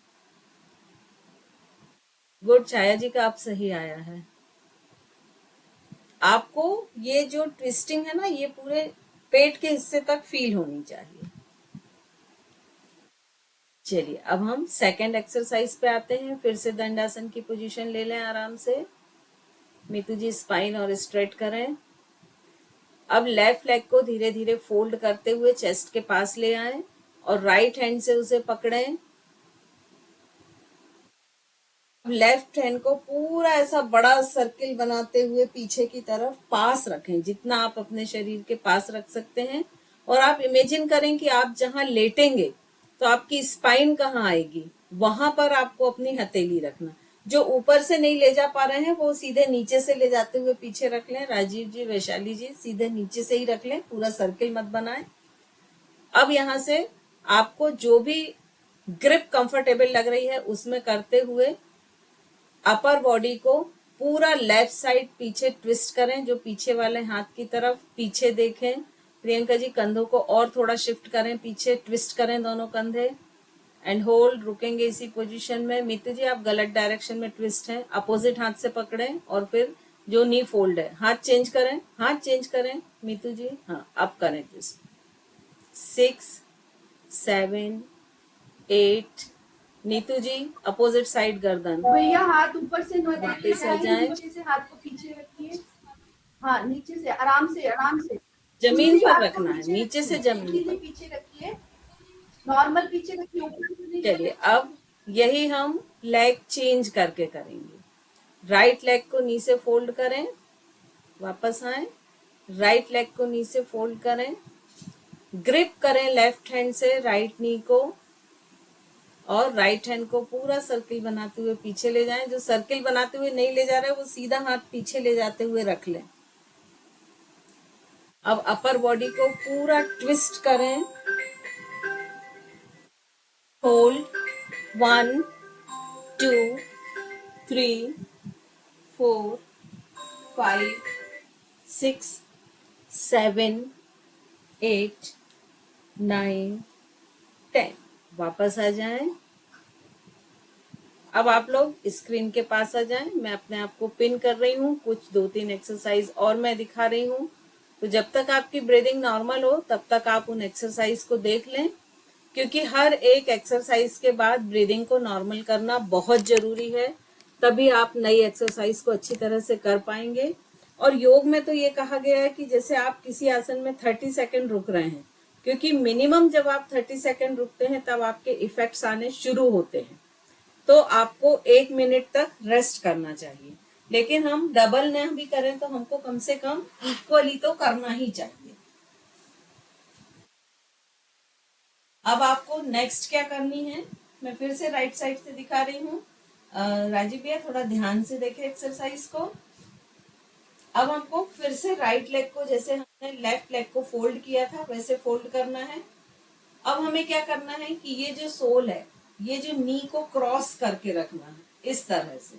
गुड, छाया जी का आप सही आया है। आपको ये जो ट्विस्टिंग है ना, ये पूरे पेट के हिस्से तक फील होनी चाहिए। चलिए अब हम सेकंड एक्सरसाइज पे आते हैं। फिर से दंडासन की पोजीशन ले लें आराम से। मीतू जी स्पाइन और स्ट्रेट करें। अब लेफ्ट लेग को धीरे धीरे फोल्ड करते हुए चेस्ट के पास ले आए और राइट हैंड से उसे पकड़ें। लेफ्ट हैंड को पूरा ऐसा बड़ा सर्किल बनाते हुए पीछे की तरफ पास रखें, जितना आप अपने शरीर के पास रख सकते हैं। और आप इमेजिन करें कि आप जहां लेटेंगे तो आपकी स्पाइन कहाँ आएगी, वहां पर आपको अपनी हथेली रखना। जो ऊपर से नहीं ले जा पा रहे हैं वो सीधे नीचे से ले जाते हुए पीछे रख लें। राजीव जी, वैशाली जी, सीधे नीचे से ही रख लें, पूरा सर्किल मत बनाएं। अब यहां से आपको जो भी ग्रिप कंफर्टेबल लग रही है उसमें करते हुए अपर बॉडी को पूरा लेफ्ट साइड पीछे ट्विस्ट करें, जो पीछे वाले हाथ की तरफ पीछे देखें। प्रियंका जी कंधों को और थोड़ा शिफ्ट करें, पीछे ट्विस्ट करें दोनों कंधे एंड होल्ड, रुकेंगे इसी पोजीशन में। मित्र जी आप गलत डायरेक्शन में ट्विस्ट हैं, अपोजिट हाथ से पकड़ें और फिर जो नी फोल्ड है हाथ चेंज करें, हाथ चेंज करें मीतू जी, हाँ अब करें ट्विस्ट। 6, 7, 8। नीतू जी अपोजिट साइड गर्दन, भैया हाथ ऊपर से न वापस आ जाए, नीचे से हाथ को पीछे रखिए। हाँ नीचे से आराम से आराम से जमीन इजी पर हाथ को रखना है, पीछे नीचे से रखिए, जमीन इजीली पर। पीछे रखिए, नॉर्मल पीछे रखिए, ऊपर से नहीं चलिए चले। अब यही हम लेग चेंज करके करेंगे। राइट लेग को नी से फोल्ड करें, वापस आए, राइट लेग को नी से फोल्ड करें, ग्रिप करें लेफ्ट हैंड से राइट नी को और राइट हैंड को पूरा सर्किल बनाते हुए पीछे ले जाएं। जो सर्किल बनाते हुए नहीं ले जा रहे वो सीधा हाथ पीछे ले जाते हुए रख लें। अब अपर बॉडी को पूरा ट्विस्ट करें, होल्ड, 1, 2, 3, 4, 5, 6, 7, 8, 9, 10। वापस आ जाएं। अब आप लोग स्क्रीन के पास आ जाएं। मैं अपने आप को पिन कर रही हूँ, कुछ 2-3 एक्सरसाइज और मैं दिखा रही हूँ। तो जब तक आपकी ब्रीदिंग नॉर्मल हो तब तक आप उन एक्सरसाइज को देख लें, क्योंकि हर एक एक्सरसाइज के बाद ब्रीदिंग को नॉर्मल करना बहुत जरूरी है, तभी आप नई एक्सरसाइज को अच्छी तरह से कर पाएंगे। और योग में तो ये कहा गया है कि जैसे आप किसी आसन में 30 सेकंड रुक रहे हैं, क्योंकि मिनिमम जब आप 30 सेकंड रुकते हैं तब आपके इफेक्ट्स आने शुरू होते हैं। तो आपको 1 मिनट तक रेस्ट करना चाहिए, लेकिन हम डबल न भी करें तो हमको कम से कम इक्वली तो करना ही चाहिए। अब आपको नेक्स्ट क्या करनी है, मैं फिर से राइट साइड से दिखा रही हूँ। राजीव भैया थोड़ा ध्यान से देखें एक्सरसाइज को। अब हमको फिर से राइट लेग को, जैसे हमने लेफ्ट लेग को फोल्ड किया था वैसे फोल्ड करना है। अब हमें क्या करना है कि ये जो सोल है, ये जो नी को क्रॉस करके रखना है इस तरह से।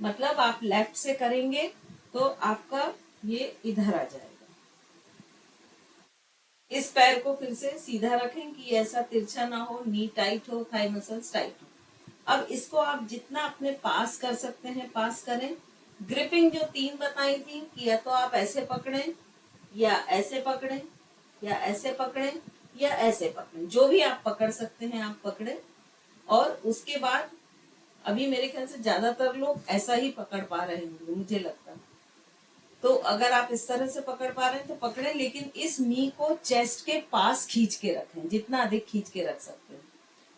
मतलब आप लेफ्ट से करेंगे तो आपका ये इधर आ जाएगा, इस पैर को फिर से सीधा रखें कि ऐसा तिरछा ना हो, नी टाइट हो, थाई मसल्स टाइट हो। अब इसको आप जितना अपने पास कर सकते हैं पास करें। ग्रिपिंग जो 3 बताई थी कि या तो आप ऐसे पकड़ें या ऐसे पकड़ें या ऐसे पकड़ें या ऐसे पकड़ें, जो भी आप पकड़ सकते हैं आप पकड़ें। और उसके बाद अभी मेरे ख्याल से ज्यादातर लोग ऐसा ही पकड़ पा रहे होंगे मुझे लगता है। तो अगर आप इस तरह से पकड़ पा रहे हैं तो पकड़ें, लेकिन इस नी को चेस्ट के पास खींच के रखें, जितना अधिक खींच के रख सकते हैं।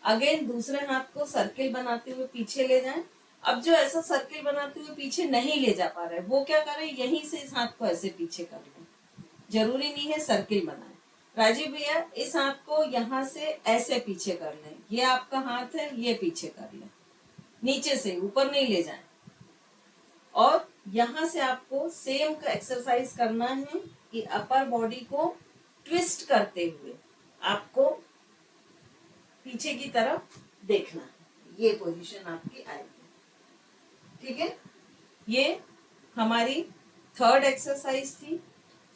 अगेन दूसरे हाथ को सर्किल बनाते हुए पीछे ले जाएं। अब जो ऐसा सर्किल बनाते हुए पीछे नहीं ले जा पा रहे वो क्या करें, यहीं से इस हाथ को ऐसे पीछे कर लें। जरूरी नहीं है सर्किल बनाए। राजीव भैया इस हाथ को यहाँ से ऐसे पीछे कर लें, ये आपका हाथ है, ये पीछे कर लें, नीचे से ऊपर नहीं ले जाएं। और यहाँ से आपको सेम का एक्सरसाइज करना है कि अपर बॉडी को ट्विस्ट करते हुए आपको पीछे की तरफ देखना है, ये पोजीशन आपकी आएगी। ठीक है, ये हमारी थर्ड एक्सरसाइज थी।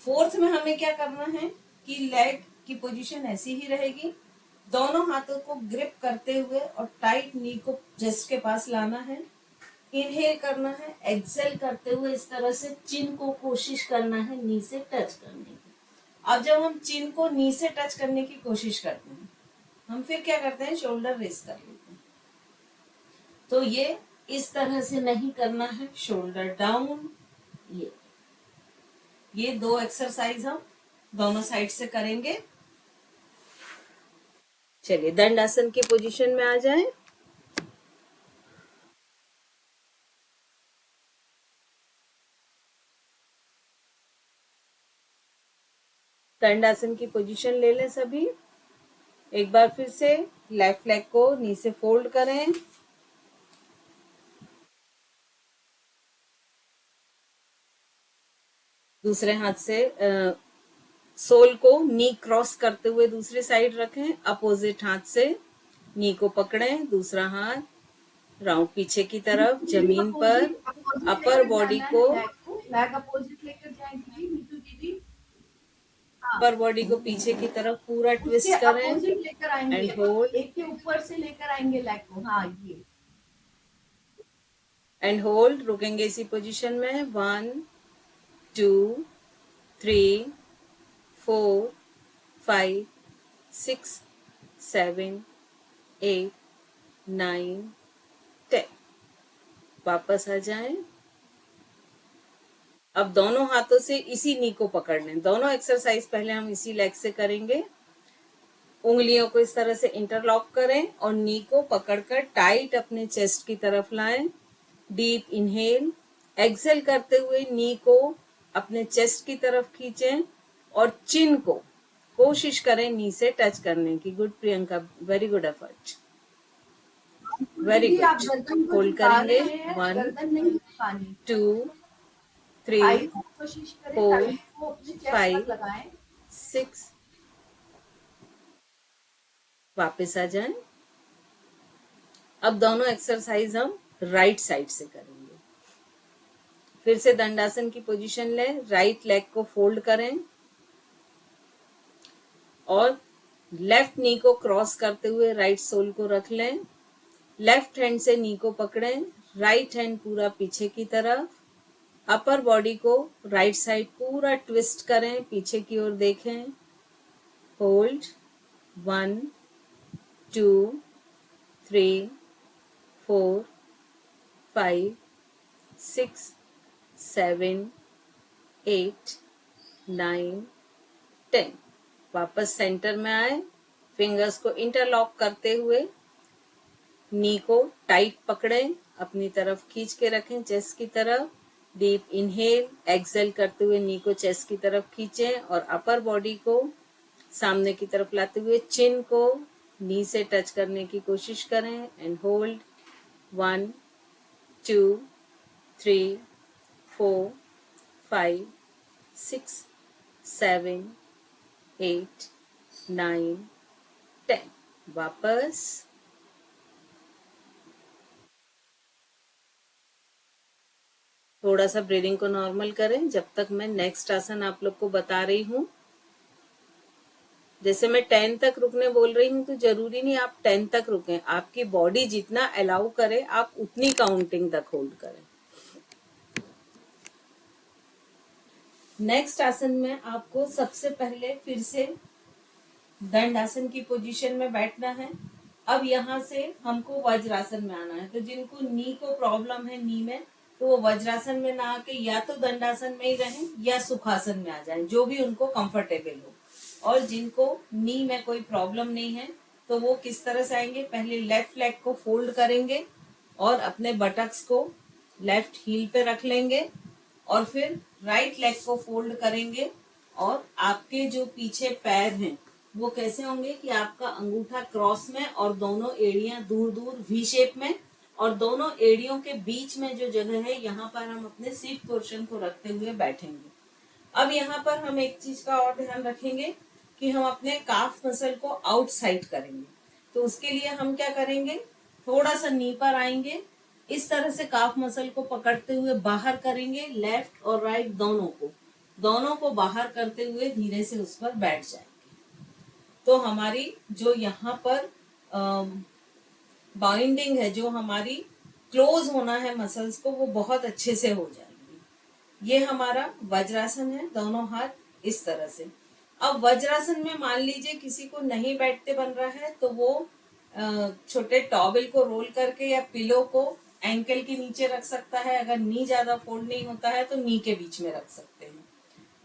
फोर्थ में हमें क्या करना है कि लेग की पोजीशन ऐसी ही रहेगी, दोनों हाथों को ग्रिप करते हुए और टाइट नी को चेस्ट के पास लाना है। इनहेल करना है, एक्सेल करते हुए इस तरह से चिन को कोशिश करना है नी से टच करने की। अब जब हम चिन को नी से टच करने की कोशिश करते हैं, हम फिर क्या करते हैं, शोल्डर रेस कर लेते हैं। तो ये इस तरह से नहीं करना है, शोल्डर डाउन। ये 2 एक्सरसाइज हम दोनों साइड से करेंगे। चलिए दंडासन की पोजीशन में आ जाएं। दंडासन की पोजीशन ले लें सभी। एक बार फिर से लेफ्ट लेग को नी से फोल्ड करें, दूसरे हाथ से सोल को नी क्रॉस करते हुए दूसरी साइड रखें, अपोजिट हाथ से नी को पकड़ें, दूसरा हाथ राउंड पीछे की तरफ जमीन पर, अपर बॉडी को बैक अपोजिट लेकर जाएंगे नीतू दीदी। अपर बॉडी को पीछे की तरफ पूरा ट्विस्ट करें अपोजिट लेकर आएंगे एंड होल्ड, एक के ऊपर से लेकर आएंगे लेग को। हाँ ये एंड होल्ड। रुकेंगे इसी पोजीशन में। 1 2 3 4 5 6 7 8 9 10। वापस आ जाएं। अब दोनों हाथों से इसी नी को पकड़ लें। दोनों एक्सरसाइज पहले हम इसी लेग से करेंगे। उंगलियों को इस तरह से इंटरलॉक करें और नी को पकड़कर टाइट अपने चेस्ट की तरफ लाएं। डीप इनहेल, एक्सेल करते हुए नी को अपने चेस्ट की तरफ खींचें और चिन को कोशिश करें नी से टच करने की। Good Priyanka, very good effort, very दीदी आप गुड। गर्दन को होल्ड झुका करेंगे। रहे हैं, 1 गर्दन नहीं झुकानी। 2 3 आइज कोशिश करें 4 ताकि वो अपने चेस्ट 5 तक लगाएं। 6। वापस आ जाएं। अब दोनों एक्सरसाइज हम राइट साइड से करेंगे। फिर से दंडासन की पोजीशन लें, राइट लेग को फोल्ड करें और लेफ्ट नी को क्रॉस करते हुए राइट सोल को रख लें। लेफ्ट हैंड से नी को पकड़ें, राइट हैंड पूरा पीछे की तरफ, अपर बॉडी को राइट साइड पूरा ट्विस्ट करें, पीछे की ओर देखें। होल्ड 1 2 3 4 5 6 7 8 9 10। वापस सेंटर में आए, फिंगर्स को इंटरलॉक करते हुए नी को टाइट पकड़ें, अपनी तरफ खींच के रखें चेस्ट की तरफ। डीप इनहेल, एक्सेल करते हुए नी को चेस्ट की तरफ खींचें और अपर बॉडी को सामने की तरफ लाते हुए चिन को नी से टच करने की कोशिश करें एंड होल्ड 1 2 3 4 5 6 7 8 9 10। वापस। थोड़ा सा ब्रीदिंग को नॉर्मल करें जब तक मैं नेक्स्ट आसन आप लोग को बता रही हूँ। जैसे मैं 10 तक रुकने बोल रही हूँ तो जरूरी नहीं आप 10 तक रुकें, आपकी बॉडी जितना अलाउ करे आप उतनी काउंटिंग तक होल्ड करें। नेक्स्ट आसन में आपको सबसे पहले फिर से दंड आसन की पोजीशन में बैठना है। अब यहाँ से हमको वज्रासन में आना है, तो जिनको नी को प्रॉब्लम है नी में, तो वो वज्रासन में ना आके या तो दंडासन में ही रहें या सुखासन में आ जाएं, जो भी उनको कंफर्टेबल हो। और जिनको नी में कोई प्रॉब्लम नहीं है तो वो किस तरह से आएंगे, पहले लेफ्ट लेग को फोल्ड करेंगे और अपने बटक्स को लेफ्ट हील पे रख लेंगे और फिर राइट लेग को फोल्ड करेंगे और आपके जो पीछे पैर हैं वो कैसे होंगे कि आपका अंगूठा क्रॉस में और दोनों एड़ियां दूर दूर वी शेप में, और दोनों एड़ियों के बीच में जो जगह है यहाँ पर हम अपने सीट पोर्शन को रखते हुए बैठेंगे। अब यहाँ पर हम एक चीज का और ध्यान रखेंगे कि हम अपने काफ मसल को आउटसाइड करेंगे। तो उसके लिए हम क्या करेंगे, थोड़ा सा नी पर आएंगे, इस तरह से काफ मसल को पकड़ते हुए बाहर करेंगे, लेफ्ट और राइट दोनों को बाहर करते हुए धीरे से उस पर बैठ जाएंगे। तो हमारी जो यहाँ पर बाइंडिंग है, जो हमारी क्लोज होना है मसल्स को, वो बहुत अच्छे से हो जाएगी। ये हमारा वज्रासन है, दोनों हाथ इस तरह से। अब वज्रासन में मान लीजिए किसी को नहीं बैठते बन रहा है तो वो छोटे टॉवेल को रोल करके या पिलो को एंकल के नीचे रख सकता है। अगर नी ज्यादा फोल्ड नहीं होता है तो नी के बीच में रख सकते हैं।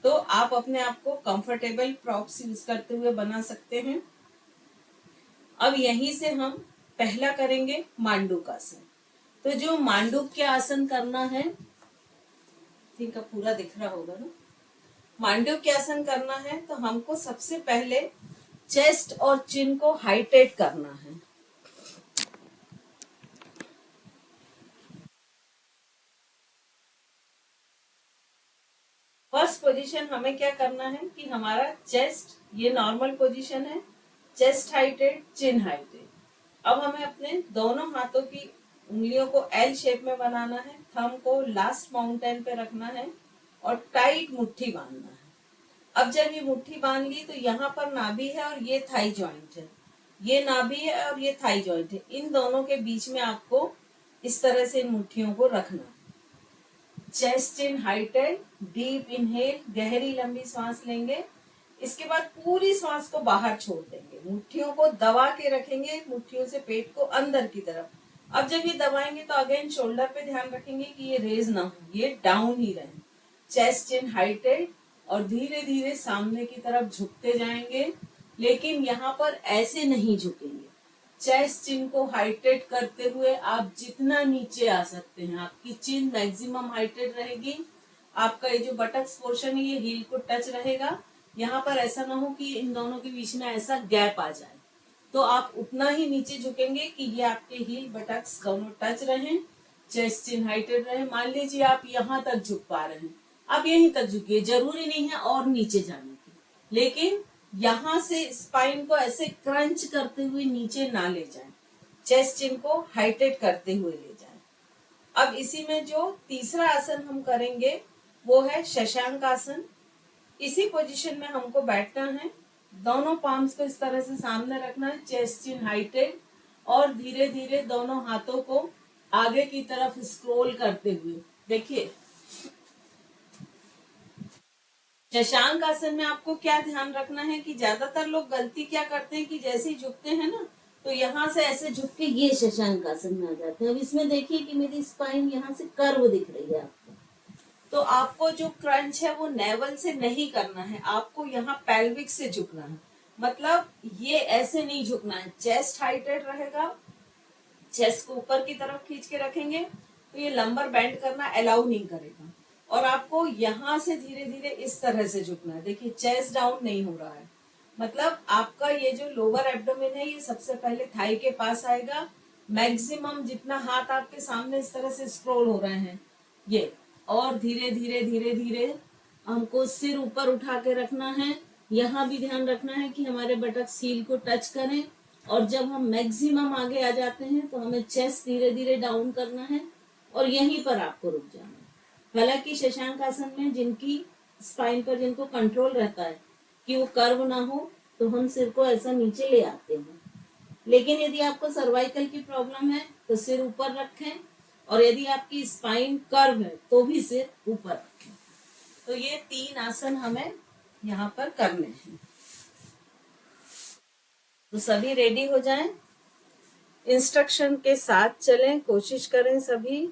तो आप अपने आप को कंफर्टेबल प्रॉप्स यूज करते हुए बना सकते हैं। अब यहीं से हम पहला करेंगे मांडूक आसन। तो जो मांडूक के आसन करना है, ठीक है, पूरा दिख रहा होगा ना। मांडूक के आसन करना है तो हमको सबसे पहले चेस्ट और चिन को हाइटेट करना है। फर्स्ट पोजीशन हमें क्या करना है कि हमारा चेस्ट, ये नॉर्मल पोजीशन है, चेस्ट हाइटेड, चिन हाइटेड। अब हमें अपने दोनों हाथों की उंगलियों को एल शेप में बनाना है, थंब को लास्ट माउंटेन पे रखना है और टाइट मुट्ठी बांधना है। अब जब ये मुट्ठी बांध ली तो यहाँ पर नाभि है और ये थाई जॉइंट है, ये नाभि है और ये थाई जॉइंट है, इन दोनों के बीच में आपको इस तरह से इन मुट्ठियों को रखना है। चेस्ट इन हाइटेड, डीप इनहेल, गहरी लंबी सांस लेंगे। इसके बाद पूरी सांस को बाहर छोड़ देंगे, मुट्ठियों को दबा के रखेंगे, मुट्ठियों से पेट को अंदर की तरफ। अब जब ये दबाएंगे तो अगेन शोल्डर पे ध्यान रखेंगे कि ये रेज ना हो, ये डाउन ही रहे। चेस्ट इन हाइटेड और धीरे धीरे सामने की तरफ झुकते जाएंगे, लेकिन यहाँ पर ऐसे नहीं झुकेंगे। चेस्ट चिन को हाइटेड करते हुए आप जितना नीचे आ सकते हैं, आपकी चिन मैक्सिमम हाइटेड रहेगी। आपका ये जो बटक्स पोर्शन है ये हील को टच रहेगा। यहाँ पर ऐसा ना हो कि इन दोनों के बीच में ऐसा गैप आ जाए, तो आप उतना ही नीचे झुकेंगे कि ये आपके हील बटक्स दोनों टच रहें, चेस्ट चिन हाइटेड रहे। मान लीजिए आप यहाँ तक झुक पा रहे हैं, आप यहीं तक झुकिए, जरूरी नहीं है और नीचे जाने की, लेकिन यहाँ से स्पाइन को ऐसे क्रंच करते हुए नीचे ना ले जाएं, चेस्ट चिन को हाइटेड करते हुए ले जाएं। अब इसी में जो तीसरा आसन हम करेंगे वो है शशांक आसन। इसी पोजीशन में हमको बैठना है, दोनों पाम्स को इस तरह से सामने रखना है, चेस्ट चिन हाइटेड, और धीरे धीरे दोनों हाथों को आगे की तरफ स्क्रॉल करते हुए देखिए। शशांक आसन में आपको क्या ध्यान रखना है कि ज्यादातर लोग गलती क्या करते हैं कि जैसे ही झुकते हैं ना तो यहाँ से ऐसे झुक के ये शशांक आसन में आ जाते हैं। अब इसमें देखिए कि मेरी स्पाइन यहाँ से कर्व दिख रही है आपको, तो आपको जो क्रंच है वो नेवल से नहीं करना है, आपको यहाँ पेल्विक से झुकना है। मतलब ये ऐसे नहीं झुकना है, चेस्ट हाइटेड रहेगा, चेस्ट को ऊपर की तरफ खींच के रखेंगे तो ये लंबर बेंड करना अलाउ नहीं करेगा। और आपको यहाँ से धीरे धीरे इस तरह से झुकना है, देखिए चेस्ट डाउन नहीं हो रहा है। मतलब आपका ये जो लोअर एब्डोमेन है ये सबसे पहले थाई के पास आएगा, मैक्सिमम जितना हाथ आपके सामने इस तरह से स्क्रॉल हो रहे हैं ये, और धीरे धीरे धीरे धीरे हमको सिर ऊपर उठा के रखना है। यहाँ भी ध्यान रखना है कि हमारे बटक हील को टच करें, और जब हम मैक्सिमम आगे आ जाते हैं तो हमें चेस्ट धीरे धीरे डाउन करना है और यहीं पर आपको रुक जाना है। हालांकि शशांक आसन में जिनकी स्पाइन पर जिनको कंट्रोल रहता है कि वो कर्व ना हो, तो हम सिर को ऐसा नीचे ले आते हैं। लेकिन यदि आपको सर्वाइकल की प्रॉब्लम है तो सिर ऊपर रखें, और यदि आपकी स्पाइन कर्व है तो भी सिर ऊपर रखें। तो ये 3 आसन हमें यहाँ पर करने हैं। तो सभी रेडी हो जाएं, इंस्ट्रक्शन के साथ चलें, कोशिश करें सभी।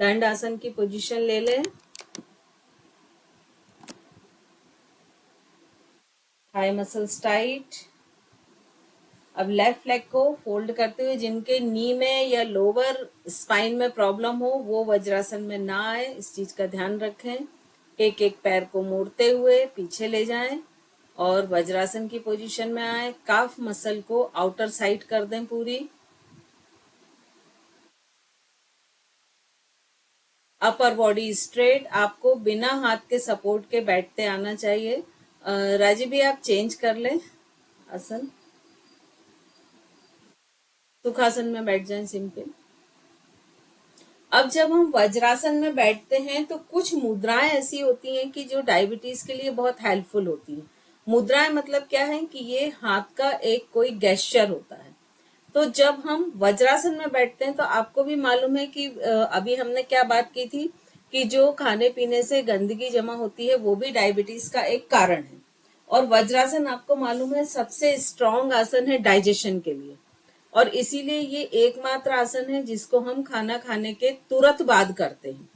दंड आसन की पोजीशन ले लें, थाई मसल्स टाइट। अब लेफ्ट लेग को फोल्ड करते हुए, जिनके नी में या लोअर स्पाइन में प्रॉब्लम हो वो वज्रासन में ना आए, इस चीज का ध्यान रखें। एक एक पैर को मोड़ते हुए पीछे ले जाएं और वज्रासन की पोजीशन में आए। काफ मसल को आउटर साइड कर दें पूरी। अपर बॉडी स्ट्रेट, आपको बिना हाथ के सपोर्ट के बैठते आना चाहिए। राजीव भी आप चेंज कर लें आसन, सुखासन में बैठ जाएं सिंपल। अब जब हम वज्रासन में बैठते हैं तो कुछ मुद्राएं ऐसी होती हैं कि जो डायबिटीज के लिए बहुत हेल्पफुल होती हैं। मुद्राएं मतलब क्या है कि ये हाथ का एक कोई गेस्चर होता है। तो जब हम वज्रासन में बैठते हैं तो आपको भी मालूम है कि अभी हमने क्या बात की थी कि जो खाने पीने से गंदगी जमा होती है वो भी डायबिटीज का एक कारण है। और वज्रासन आपको मालूम है सबसे स्ट्रॉन्ग आसन है डाइजेशन के लिए, और इसीलिए ये एकमात्र आसन है जिसको हम खाना खाने के तुरंत बाद करते हैं।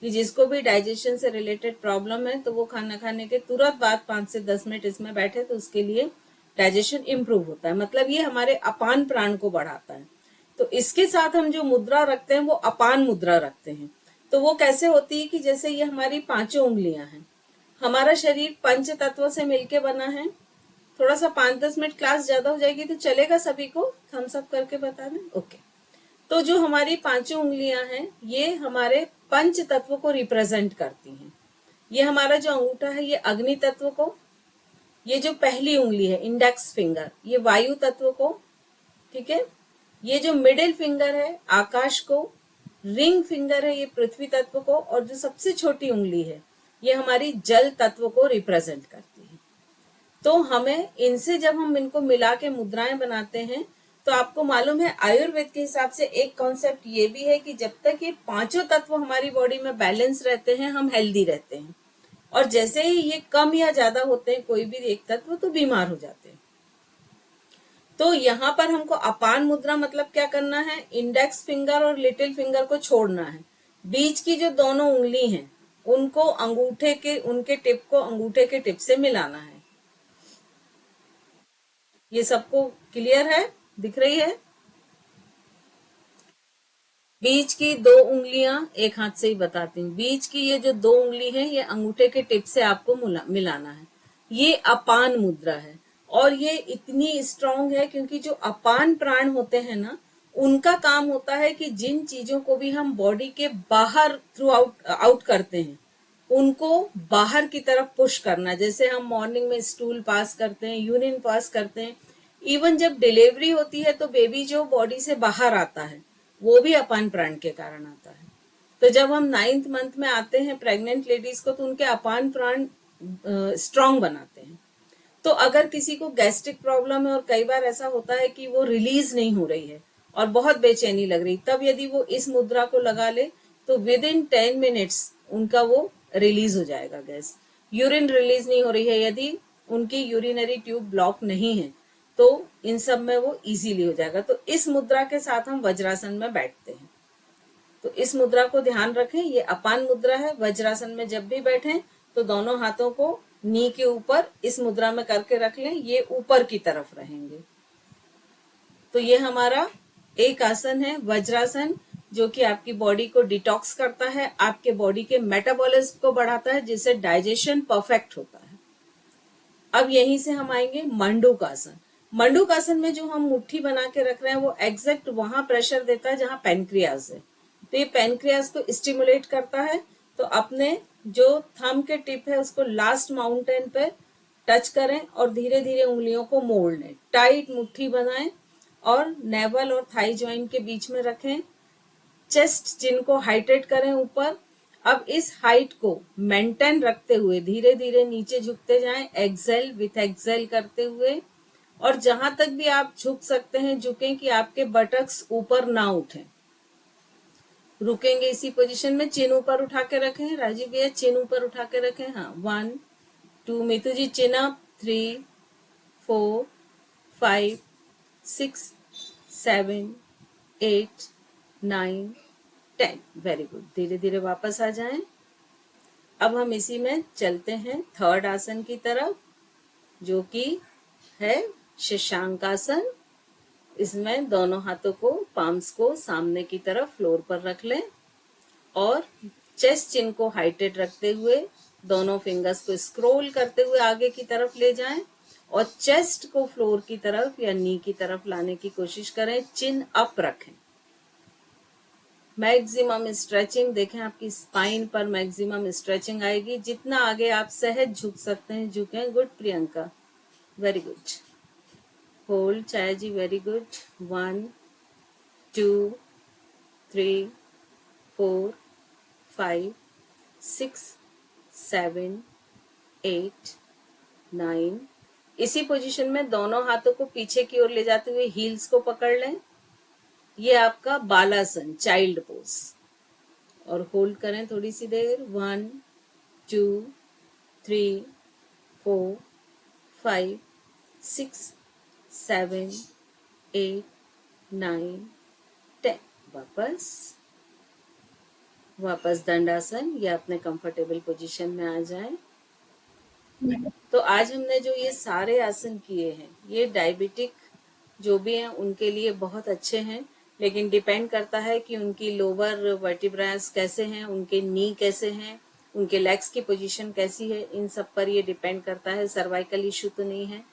कि जिसको भी डाइजेशन से रिलेटेड प्रॉब्लम है तो वो खाना खाने के तुरंत बाद 5 से 10 मिनट इसमें बैठे तो उसके लिए डाइजेशन इंप्रूव होता है। मतलब ये हमारे अपान प्राण को बढ़ाता है। तो इसके साथ हम जो मुद्रा रखते हैं वो अपान मुद्रा रखते हैं। तो वो कैसे होती है कि जैसे ये हमारी 5 उंगलियां हैं, हमारा शरीर पंच तत्व से मिलके बना है। थोड़ा सा 5-10 मिनट क्लास ज्यादा हो जाएगी तो चलेगा सभी को, हम सब करके बता दें। ओके। तो जो हमारी 5 उंगलियां हैं ये हमारे पंच तत्व को रिप्रेजेंट करती हैं। ये हमारा जो अंगूठा है ये अग्नि तत्व को, ये जो पहली उंगली है इंडेक्स फिंगर ये वायु तत्व को, ठीक है। ये जो मिडिल फिंगर है आकाश को, रिंग फिंगर है ये पृथ्वी तत्व को, और जो सबसे छोटी उंगली है ये हमारी जल तत्व को रिप्रेजेंट करती है। तो हमें इनसे जब हम इनको मिला के मुद्राएं बनाते हैं तो आपको मालूम है आयुर्वेद के हिसाब से एक कॉन्सेप्ट ये भी है कि जब तक ये 5 तत्व हमारी बॉडी में बैलेंस रहते हैं हम हेल्दी रहते हैं, और जैसे ही ये कम या ज्यादा होते हैं कोई भी एक तत्व तो बीमार हो जाते हैं। तो यहाँ पर हमको अपान मुद्रा मतलब क्या करना है, इंडेक्स फिंगर और लिटिल फिंगर को छोड़ना है। बीच की जो दोनों उंगली हैं उनको अंगूठे के, उनके टिप को अंगूठे के टिप से मिलाना है। ये सबको क्लियर है, दिख रही है? बीच की 2 उंगलियां, एक हाथ से ही बताती हूँ, बीच की ये जो 2 उंगली है ये अंगूठे के टिप से आपको मिलाना है। ये अपान मुद्रा है और ये इतनी स्ट्रांग है क्योंकि जो अपान प्राण होते हैं ना उनका काम होता है कि जिन चीजों को भी हम बॉडी के बाहर थ्रू आउट करते हैं उनको बाहर की तरफ पुश करना। जैसे हम मॉर्निंग में स्टूल पास करते हैं, यूरिन पास करते हैं, इवन जब डिलीवरी होती है तो बेबी जो बॉडी से बाहर आता है वो भी अपान प्राण के कारण आता है। तो जब हम 9th मंथ में आते हैं प्रेग्नेंट लेडीज को तो उनके अपान प्राण स्ट्रांग बनाते हैं। तो अगर किसी को गैस्ट्रिक प्रॉब्लम है और कई बार ऐसा होता है कि वो रिलीज नहीं हो रही है और बहुत बेचैनी लग रही, तब यदि वो इस मुद्रा को लगा ले तो विद इन 10 मिनट्स उनका वो रिलीज हो जाएगा गैस। यूरिन रिलीज नहीं हो रही है, यदि उनकी यूरिनरी ट्यूब ब्लॉक नहीं है तो इन सब में वो इजीली हो जाएगा। तो इस मुद्रा के साथ हम वज्रासन में बैठते हैं। तो इस मुद्रा को ध्यान रखें, ये अपान मुद्रा है। वज्रासन में जब भी बैठें तो दोनों हाथों को नी के ऊपर इस मुद्रा में करके रख लें, ये ऊपर की तरफ रहेंगे। तो ये हमारा एक आसन है वज्रासन, जो कि आपकी बॉडी को डिटॉक्स करता है, आपके बॉडी के मेटाबॉलिज्म को बढ़ाता है, जिससे डाइजेशन परफेक्ट होता है। अब यहीं से हम आएंगे मंडूक आसन। मंडूक आसन में जो हम मुट्ठी बना के रख रहे हैं वो एग्जैक्ट वहां प्रेशर देता है जहां पेनक्रियाज है। तो ये पेनक्रियाज को स्टिमुलेट करता है। तो अपने जो थंब के टिप है उसको लास्ट माउंटेन पे टच करें और धीरे धीरे उंगलियों को मोड़ लें, टाइट मुट्ठी बनाएं और नेवल और थाई ज्वाइंट के बीच में रखें। चेस्ट जिनको हाइड्रेट करें ऊपर। अब इस हाइट को मेंटेन रखते हुए धीरे धीरे नीचे झुकते जाएं, एक्सेल विथ एक्सेल करते हुए, और जहां तक भी आप झुक सकते हैं झुकें कि आपके बटक्स ऊपर ना उठें। रुकेंगे इसी पोजीशन में, चिन ऊपर उठा के रखें, राजीव भैया चिन ऊपर उठा के रखें, हाँ 1 2, मीतू जी चिन अप, 3 4 5 6 7 8 9 10, वेरी गुड। धीरे धीरे वापस आ जाएं। अब हम इसी में चलते हैं थर्ड आसन की तरफ, जो कि है शशांकासन। इसमें दोनों हाथों को, पाम्स को सामने की तरफ फ्लोर पर रख लें और चेस्ट चिन को हाइटेड रखते हुए दोनों फिंगर्स को स्क्रॉल करते हुए आगे की तरफ ले जाएं और चेस्ट को फ्लोर की तरफ या नी की तरफ लाने की कोशिश करें। चिन अप रखें। मैक्सिमम स्ट्रेचिंग देखें, आपकी स्पाइन पर मैक्सिमम स्ट्रेचिंग आएगी। जितना आगे आप सहज झुक सकते हैं झुकें। Good Priyanka, very good. Hold Chhaya ji, very good. 1 2 3 4 5 6 7 8 9। इसी पोजीशन में दोनों हाथों को पीछे की ओर ले जाते हुए हील्स को पकड़ लें। ये आपका बालासन, चाइल्ड पोज, और होल्ड करें थोड़ी सी देर। 1 2 3 4 5 6 7 8 9 10। वापस दंडासन, या अपने कंफर्टेबल पोजीशन में आ जाएं। तो आज हमने जो ये सारे आसन किए हैं, ये डायबिटिक जो भी हैं उनके लिए बहुत अच्छे हैं, लेकिन डिपेंड करता है कि उनकी लोअर वर्टिब्रास कैसे हैं, उनके नी कैसे हैं, उनके लेग्स की पोजीशन कैसी है, इन सब पर ये डिपेंड करता है। सर्वाइकल इशू तो नहीं है,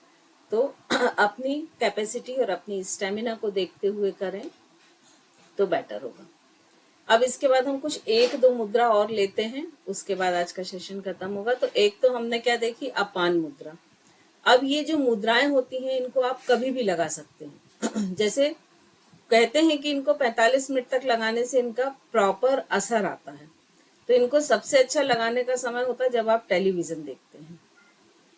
तो अपनी कैपेसिटी और अपनी स्टेमिना को देखते हुए करें तो बेटर होगा। अब इसके बाद हम कुछ 1-2 मुद्रा और लेते हैं, उसके बाद आज का सेशन खत्म होगा। तो एक तो हमने क्या देखी, अपान मुद्रा। अब ये जो मुद्राएं होती हैं इनको आप कभी भी लगा सकते हैं। जैसे कहते हैं कि इनको 45 मिनट तक लगाने से इनका प्रॉपर असर आता है, तो इनको सबसे अच्छा लगाने का समय होता है जब आप टेलीविजन देखते हैं,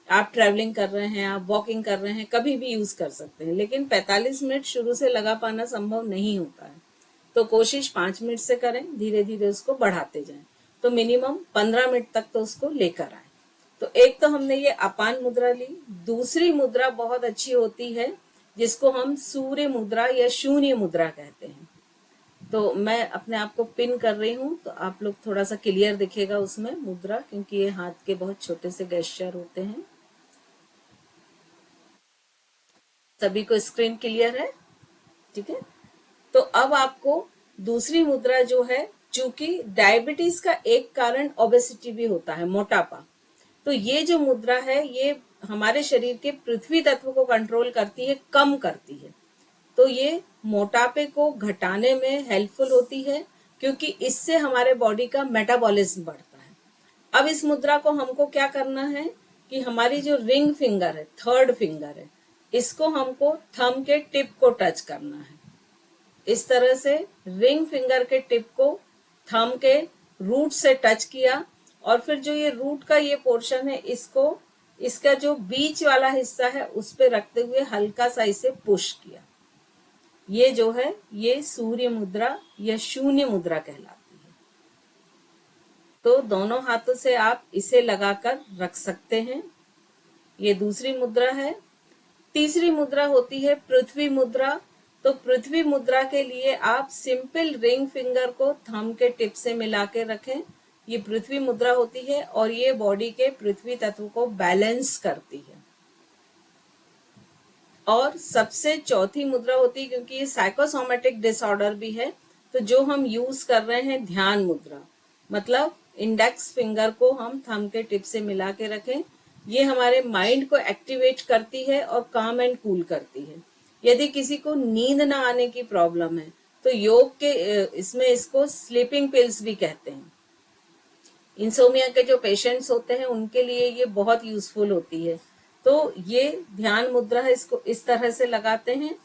आप ट्रैवलिंग कर रहे हैं, आप वॉकिंग कर रहे हैं, कभी भी यूज कर सकते हैं। लेकिन 45 मिनट शुरू से लगा पाना संभव नहीं होता है, तो कोशिश 5 मिनट से करें, धीरे धीरे उसको बढ़ाते जाएं, तो मिनिमम 15 मिनट तक तो उसको लेकर आए। तो एक तो हमने ये अपान मुद्रा ली। दूसरी मुद्रा बहुत अच्छी होती है जिसको हम सूर्य मुद्रा या शून्य मुद्रा कहते हैं। तो मैं अपने आप को पिन कर रही हूँ, तो आप लोग थोड़ा सा क्लियर दिखेगा उसमें मुद्रा, क्योंकि ये हाथ के बहुत छोटे से गेस्चर होते हैं। सभी को स्क्रीन क्लियर है? ठीक है। तो अब आपको दूसरी मुद्रा जो है, चूंकि डायबिटीज का एक कारण ओबेसिटी भी होता है, मोटापा, तो ये जो मुद्रा है ये हमारे शरीर के पृथ्वी तत्व को कंट्रोल करती है, कम करती है। तो ये मोटापे को घटाने में हेल्पफुल होती है, क्योंकि इससे हमारे बॉडी का मेटाबॉलिज्म बढ़ता है। अब इस मुद्रा को हमको क्या करना है कि हमारी जो रिंग फिंगर है, थर्ड फिंगर है, इसको हमको थंब के टिप को टच करना है। इस तरह से रिंग फिंगर के टिप को थंब के रूट से टच किया, और फिर जो ये रूट का ये पोर्शन है इसको, इसका जो बीच वाला हिस्सा है उस पे रखते हुए हल्का सा इसे पुश किया। ये जो है ये सूर्य मुद्रा या शून्य मुद्रा कहलाती है। तो दोनों हाथों से आप इसे लगाकर रख सकते हैं। ये दूसरी मुद्रा है। तीसरी मुद्रा होती है पृथ्वी मुद्रा। तो पृथ्वी मुद्रा के लिए आप सिंपल रिंग फिंगर को थंब के टिप से मिला के रखें। ये पृथ्वी मुद्रा होती है और ये बॉडी के पृथ्वी तत्व को बैलेंस करती है। और सबसे चौथी मुद्रा होती है, क्योंकि ये साइकोसोमेटिक डिसऑर्डर भी है, तो जो हम यूज कर रहे हैं ध्यान मुद्रा, मतलब इंडेक्स फिंगर को हम थंब के टिप से मिला के रखें। ये हमारे माइंड को एक्टिवेट करती है और काम एंड कूल करती है। यदि किसी को नींद ना आने की प्रॉब्लम है तो योग के इसमें इसको स्लीपिंग पिल्स भी कहते हैं। इंसोमिया के जो पेशेंट्स होते हैं उनके लिए ये बहुत यूजफुल होती है। तो ये ध्यान मुद्रा है, इसको इस तरह से लगाते हैं।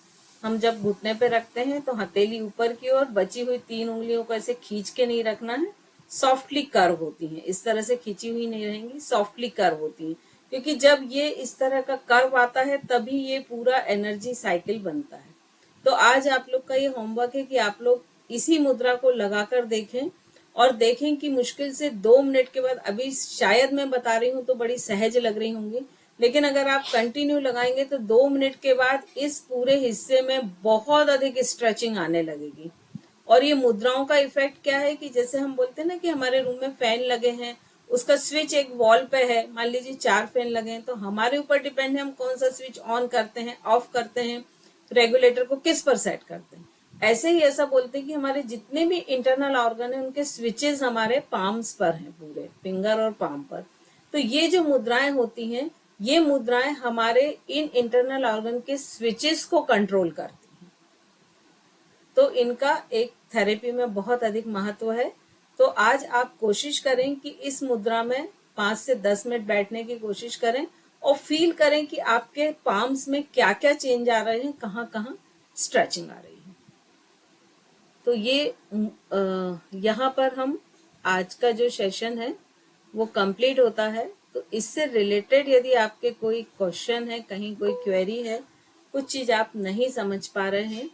हम जब घुटने पे रखते हैं तो हथेली ऊपर की ओर, बची हुई 3 उंगलियों को ऐसे खींच के नहीं रखना है, सॉफ्टली कर्व होती हैं, इस तरह से खींची हुई नहीं रहेंगी, सॉफ्टली कर्व होती हैं, क्योंकि जब ये इस तरह का कर्व आता है तभी ये पूरा एनर्जी साइकिल बनता है। तो आज आप लोग का ये होमवर्क है कि आप लोग इसी मुद्रा को लगाकर देखें और देखें कि मुश्किल से 2 मिनट के बाद, अभी शायद मैं बता रही हूँ तो बड़ी सहज लग रही होंगी, लेकिन अगर आप कंटिन्यू लगाएंगे तो 2 मिनट के बाद इस पूरे हिस्से में बहुत अधिक स्ट्रेचिंग आने लगेगी। और ये मुद्राओं का इफेक्ट क्या है कि जैसे हम बोलते हैं ना कि हमारे रूम में फैन लगे हैं, उसका स्विच एक वॉल पे है, मान लीजिए 4 फैन लगे हैं, तो हमारे ऊपर डिपेंड है हम कौन सा स्विच ऑन करते हैं, ऑफ करते हैं, रेगुलेटर को किस पर सेट करते हैं। ऐसे ही ऐसा बोलते हैं कि हमारे जितने भी इंटरनल ऑर्गन है उनके स्विचेस हमारे पाम्स पर हैं, पूरे फिंगर और पाम पर। तो ये जो मुद्राएं होती हैं, ये मुद्राएं हमारे इन इंटरनल ऑर्गन के स्विचेस को कंट्रोल करती हैं। तो इनका एक थेरेपी में बहुत अधिक महत्व है। तो आज आप कोशिश करें कि इस मुद्रा में 5 से 10 मिनट बैठने की कोशिश करें और फील करें कि आपके पाम्स में क्या क्या चेंज आ रहे हैं, कहाँ कहाँ स्ट्रेचिंग आ रही है। तो ये यहाँ पर हम आज का जो सेशन है वो कंप्लीट होता है। तो इससे रिलेटेड यदि आपके कोई क्वेश्चन है, कहीं कोई क्वेरी है, कुछ चीज आप नहीं समझ पा रहे हैं,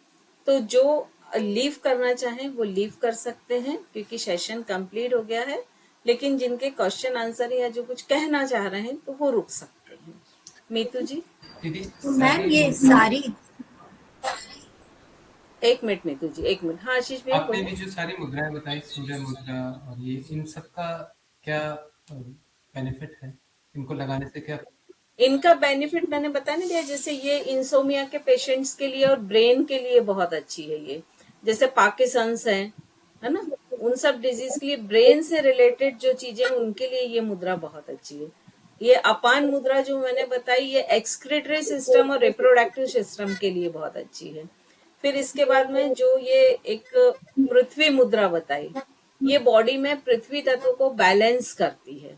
तो जो लीव करना चाहें वो लीव कर सकते हैं, क्योंकि सेशन कंप्लीट हो गया है। लेकिन जिनके क्वेश्चन आंसर या जो कुछ कहना चाह रहे हैं तो वो रुक सकते हैं। मीतू जी। दीदी तो मैम सारी ये सारी 1 मिनट मीतू जी, 1 मिनट। हाँ आशीष भैया आपने बोले। भी जो सारी मुद्राएं बताई, सूर्य मुद्रा और ये, इन सब का क्या बेनिफिट है? इनको लगाने से क्या? इनका बेनिफिट मैंने बताया ना भैया, जैसे ये इंसोमिया के पेशेंट्स के लिए और ब्रेन के लिए बहुत अच्छी है ये। जैसे पार्किंसंस है ना, उन सब डिजीज के लिए ब्रेन से रिलेटेड जो चीजें हैं उनके लिए ये मुद्रा बहुत अच्छी है। ये अपान मुद्रा जो मैंने बताई, ये एक्सक्रीटरी सिस्टम और रिप्रोडक्टिव सिस्टम के लिए बहुत अच्छी है। फिर इसके बाद में जो ये एक पृथ्वी मुद्रा बताई, ये बॉडी में पृथ्वी तत्व को बैलेंस करती है,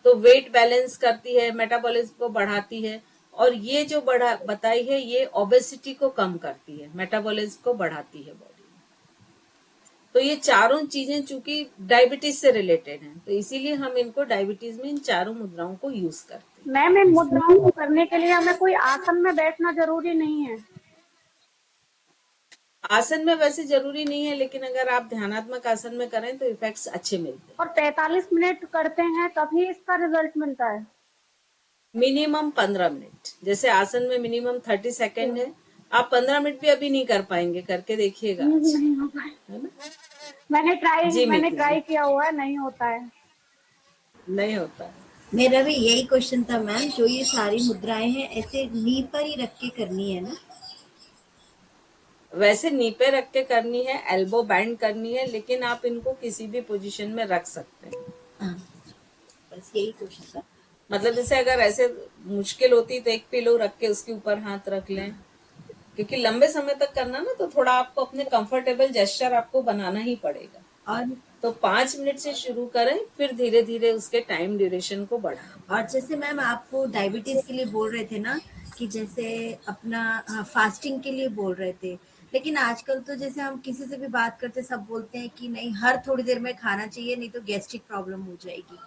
तो वेट बैलेंस करती है, मेटाबॉलिज्म को बढ़ाती है। और ये जो बढ़ा बताई है, ये ओबेसिटी को कम करती है, मेटाबॉलिज्म को बढ़ाती है बॉडी में। तो ये चारों चीजें चूंकि डायबिटीज से रिलेटेड हैं, तो इसीलिए हम इनको डायबिटीज में इन चारों मुद्राओं को यूज करते हैं। मैम इन मुद्राओं को करने के लिए हमें कोई आसन में बैठना जरूरी नहीं है। आसन में वैसे जरूरी नहीं है, लेकिन अगर आप ध्यानात्मक आसन में करें तो इफेक्ट्स अच्छे मिलते हैं। और 45 मिनट करते हैं तभी इसका रिजल्ट मिलता है। मिनिमम 15 मिनट, जैसे आसन में मिनिमम 30 सेकेंड है, आप 15 मिनट भी अभी नहीं कर पाएंगे, करके देखिएगा आज, नहीं हो पाए। है ना। मैंने जी मीतू जी, ट्राई किया हुआ है, नहीं होता है। नहीं होता है। मेरा भी यही क्वेश्चन था मैम, जो ये सारी मुद्राएं हैं ऐसे नी पर ही रख के करनी है ना? वैसे नी पे रख के करनी है, एल्बो बैंड करनी है, लेकिन आप इनको किसी भी पोजीशन में रख सकते हैं। हाँ, बस यही क्वेश्चन था। मतलब जैसे अगर ऐसे मुश्किल होती तो एक पिलो रख के उसके ऊपर हाथ रख लें, क्योंकि लंबे समय तक करना ना, तो थोड़ा आपको अपने कंफर्टेबल जेस्चर आपको बनाना ही पड़ेगा। और तो 5 मिनट से शुरू करें, फिर धीरे धीरे उसके टाइम ड्यूरेशन को बढ़ाएं। और जैसे मैम आपको डायबिटीज के लिए बोल रहे थे ना, कि जैसे अपना फास्टिंग के लिए बोल रहे थे, लेकिन आजकल तो जैसे हम किसी से भी बात करते सब बोलते हैं कि नहीं, हर थोड़ी देर में खाना चाहिए, नहीं तो गैस्ट्रिक प्रॉब्लम हो जाएगी।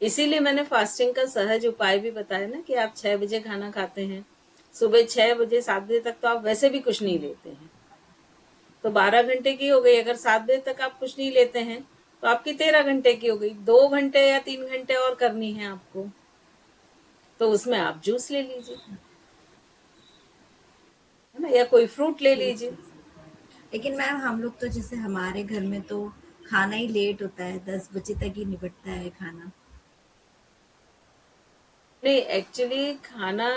इसीलिए मैंने फास्टिंग का सहज उपाय भी बताया ना, कि आप 6 बजे खाना खाते हैं, सुबह 6 बजे 7 बजे तक तो आप वैसे भी कुछ नहीं लेते हैं, तो 12 घंटे की हो गई। अगर 7 बजे तक आप कुछ नहीं लेते हैं तो आपकी 13 घंटे की हो गई। 2 घंटे या 3 घंटे और करनी है आपको, तो उसमें आप जूस ले लीजिए, है ना, या कोई फ्रूट ले लीजिए। लेकिन मैम हम लोग तो जैसे हमारे घर में तो खाना ही लेट होता है, 10 बजे तक ही निपटता है खाना। नहीं, एक्चुअली खाना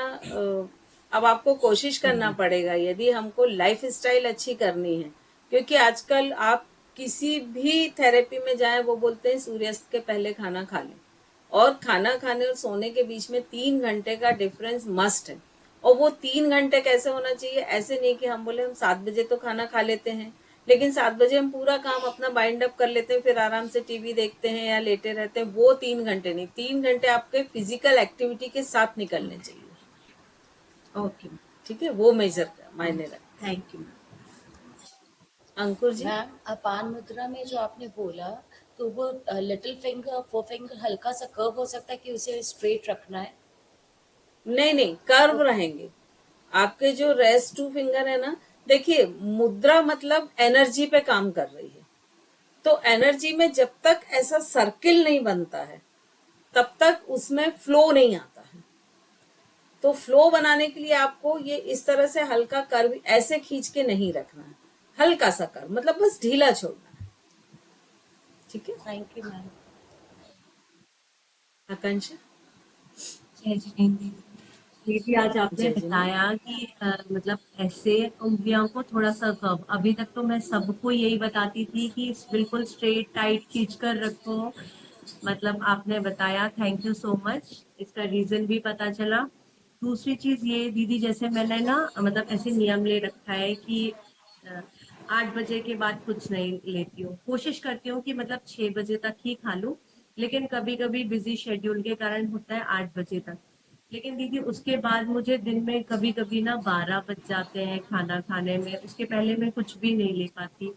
अब आपको कोशिश करना पड़ेगा, यदि हमको लाइफ स्टाइल अच्छी करनी है, क्योंकि आजकल आप किसी भी थेरेपी में जाएं, वो बोलते हैं सूर्यास्त के पहले खाना खा लें, और खाना खाने और सोने के बीच में 3 घंटे का डिफरेंस मस्ट है। और वो 3 घंटे कैसे होना चाहिए, ऐसे नहीं कि हम बोले हम 7 बजे तो खाना खा लेते हैं, लेकिन 7 बजे हम पूरा काम अपना बाइंड अप कर लेते हैं, फिर आराम से टीवी देखते हैं या लेटे रहते हैं। वो 3 घंटे नहीं, 3 घंटे आपके फिजिकल एक्टिविटी के साथ निकलने चाहिए। ओके, ठीक है, वो मेजर का मायने रखता है। Thank you. Ankur ji. Ma'am, अपान मुद्रा में जो आपने बोला, तो वो लिटिल फिंगर, फोर फिंगर हल्का सा कर्व हो सकता है कि उसे स्ट्रेट रखना है? नहीं नहीं, कर्व रहेंगे आपके। जो रेस्ट टू फिंगर है ना, देखिए मुद्रा मतलब एनर्जी पे काम कर रही है, तो एनर्जी में जब तक ऐसा सर्किल नहीं बनता है तब तक उसमें फ्लो नहीं आता है। तो फ्लो बनाने के लिए आपको ये इस तरह से हल्का कर्व ऐसे खींच के नहीं रखना है, हल्का सा कर्व, मतलब बस ढीला छोड़ना है। ठीक है, थैंक यू मैम। आकांक्षा। जय जिनेंद्र। ये भी आज आपने जय जिनेंद्र। बताया कि मतलब ऐसे उंगलियों को थोड़ा सा कर्व, अभी तक तो मैं सबको यही बताती थी कि बिल्कुल स्ट्रेट टाइट खींच कर रखो। मतलब आपने बताया, थैंक यू सो मच, इसका रीजन भी पता चला। दूसरी चीज ये दीदी, जैसे मैंने ना मतलब ऐसे नियम ले रखा है कि 8 बजे के बाद कुछ नहीं लेती हूँ, कोशिश करती हूँ कि मतलब 6 बजे तक ही खा लूं, लेकिन कभी कभी बिजी शेड्यूल के कारण होता है 8 बजे तक। लेकिन दीदी उसके बाद मुझे दिन में कभी कभी ना 12 बज जाते हैं खाना खाने में, उसके पहले मैं कुछ भी नहीं ले पाती।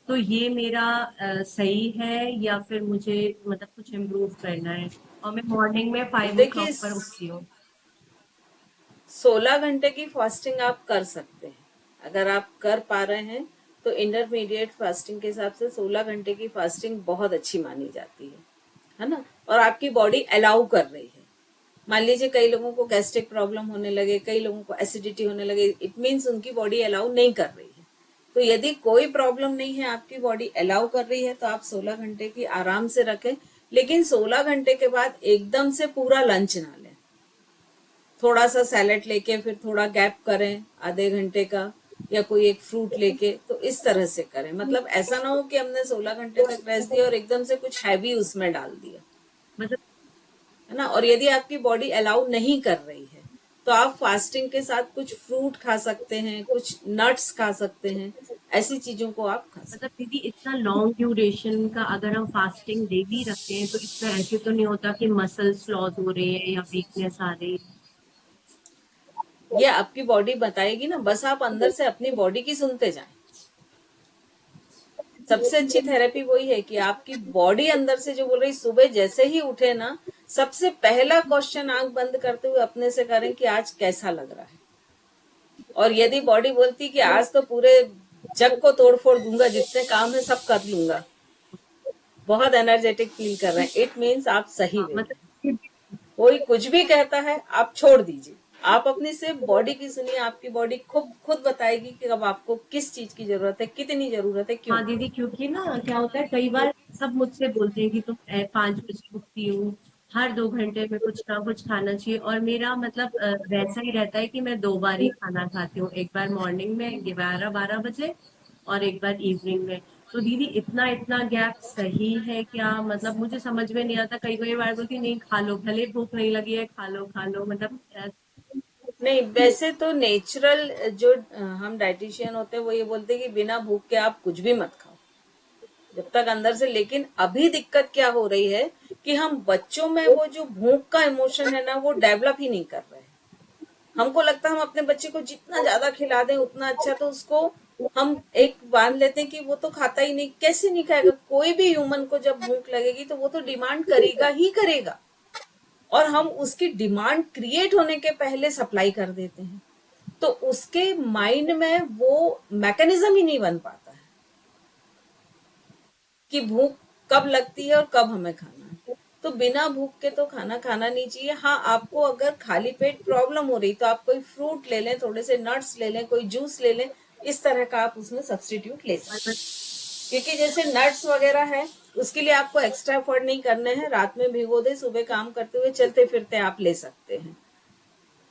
तो ये मेरा सही है या फिर मुझे मतलब कुछ इम्प्रूव करना है? और मैं मॉर्निंग में 5 o'clock देखिए, पर उठती हूँ। 16 घंटे की फास्टिंग आप कर सकते हैं, अगर आप कर पा रहे हैं तो इंटरमीडिएट फास्टिंग के हिसाब से 16 घंटे की फास्टिंग बहुत अच्छी मानी जाती है ना। और आपकी बॉडी अलाउ कर रही है। मान लीजिए कई लोगों को गैस्ट्रिक प्रॉब्लम होने लगे, कई लोगों को एसिडिटी होने लगे, इट मीन्स उनकी बॉडी अलाउ नहीं कर रही है। तो यदि कोई प्रॉब्लम नहीं है, आपकी बॉडी अलाउ कर रही है, तो आप 16 घंटे की आराम से रखें। लेकिन 16 घंटे के बाद एकदम से पूरा लंच ना लें, थोड़ा सा सैलेड लेके फिर थोड़ा गैप करें आधे घंटे का, या कोई एक फ्रूट लेके, तो इस तरह से करें। मतलब ऐसा ना हो कि हमने 16 घंटे तक रेस्ट दिया और एकदम से कुछ हैवी उसमें डाल दिया, मतलब है ना। और यदि आपकी बॉडी अलाउ नहीं कर रही है तो आप फास्टिंग के साथ कुछ फ्रूट खा सकते हैं, कुछ नट्स खा सकते हैं, ऐसी चीजों को आप खा सकते मतलब दीदी इतना लॉन्ग ड्यूरेशन का अगर हम फास्टिंग डेली रखते हैं तो इसमें ऐसे तो नहीं होता कि मसल्स लॉस हो रहे हैं या वीकनेस आ रही है? हैं। ये आपकी बॉडी बताएगी ना, बस आप अंदर से अपनी बॉडी की सुनते जाएं। सबसे अच्छी थेरेपी वही है कि आपकी बॉडी अंदर से जो बोल रही, सुबह जैसे ही उठे ना, सबसे पहला क्वेश्चन आंख बंद करते हुए अपने से करें कि आज कैसा लग रहा है। और यदि बॉडी बोलती कि आज तो पूरे जग को तोड़ फोड़ दूंगा, जितने काम है सब कर लूंगा, बहुत एनर्जेटिक फील कर रहे हैं, इट मीन्स आप सही हाँ, वे में। मतलब कोई कुछ भी कहता है आप छोड़ दीजिए, आप अपनी सिर्फ बॉडी की सुनिए। आपकी बॉडी खुद बताएगी कि अब आपको किस चीज की जरूरत है, कितनी जरूरत है, क्यों। हाँ दीदी, क्योंकि ना क्या होता है कई बार सब मुझसे बोलते हैं कि तुम 5 बजे उठती हो, हर 2 घंटे में कुछ ना कुछ खाना चाहिए, और मेरा मतलब वैसा ही रहता है कि मैं 2 बार ही खाना खाती हूँ, एक बार मॉर्निंग में 11-12 बजे और एक बार इवनिंग में। तो दीदी इतना इतना गैप सही है क्या? मतलब मुझे समझ में नहीं आता, कई कई बार बोलती नहीं खा लो, भले भूख नहीं लगी है खा लो, मतलब नहीं, वैसे तो नेचुरल जो हम डाइटिशियन होते हैं वो ये बोलते हैं कि बिना भूख के आप कुछ भी मत खाओ जब तक अंदर से। लेकिन अभी दिक्कत क्या हो रही है कि हम बच्चों में वो जो भूख का इमोशन है ना, वो डेवलप ही नहीं कर रहे हैं। हमको लगता है हम अपने बच्चे को जितना ज्यादा खिला दें उतना अच्छा, तो उसको हम एक बांध लेते हैं कि वो तो खाता ही नहीं। कैसे नहीं खाएगा? कोई भी ह्यूमन को जब भूख लगेगी तो वो तो डिमांड करेगा ही करेगा, और हम उसकी डिमांड क्रिएट होने के पहले सप्लाई कर देते हैं। तो उसके माइंड में वो मैकेनिज्म ही नहीं बन पाता है कि भूख कब लगती है और कब हमें खाना है। तो बिना भूख के तो खाना खाना नहीं चाहिए। हाँ, आपको अगर खाली पेट प्रॉब्लम हो रही तो आप कोई फ्रूट ले लें, थोड़े से नट्स ले लें, कोई जूस ले लें, इस तरह का आप उसमें सब्स्टिट्यूट ले सकते हैं। क्योंकि जैसे नट्स वगैरह है, उसके लिए आपको एक्स्ट्रा एफर्ट नहीं करने हैं, रात में भिगो दे, सुबह काम करते हुए चलते फिरते आप ले सकते हैं।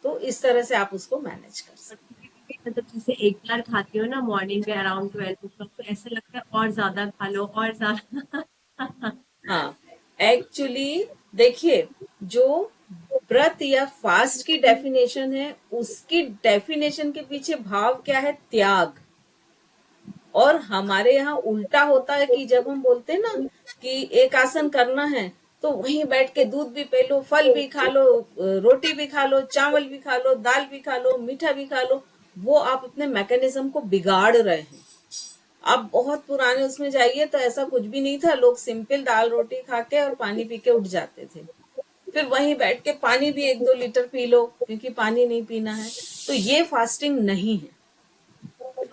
तो इस तरह से आप उसको मैनेज कर सकते मतलब जैसे एक बार खाती हो ना मॉर्निंग में अराउंड 12 o'clock, तो ऐसा लगता है और ज्यादा खा लो और ज्यादा। हैं। हाँ, एक्चुअली देखिए, जो व्रत या फास्ट की डेफिनेशन है, उसकी डेफिनेशन के पीछे भाव क्या है? त्याग। और हमारे यहाँ उल्टा होता है कि जब हम बोलते हैं ना कि एक आसन करना है, तो वहीं बैठ के दूध भी पी लो, फल भी खा लो, रोटी भी खा लो, चावल भी खा लो, दाल भी खा लो, मीठा भी खा लो। वो आप अपने मैकेनिज्म को बिगाड़ रहे हैं। आप बहुत पुराने उसमें जाइए तो ऐसा कुछ भी नहीं था, लोग सिंपल दाल रोटी खा के और पानी पी के उठ जाते थे। फिर वहीं बैठ के पानी भी 1-2 लीटर पी लो क्योंकि पानी नहीं पीना है। तो ये फास्टिंग नहीं है।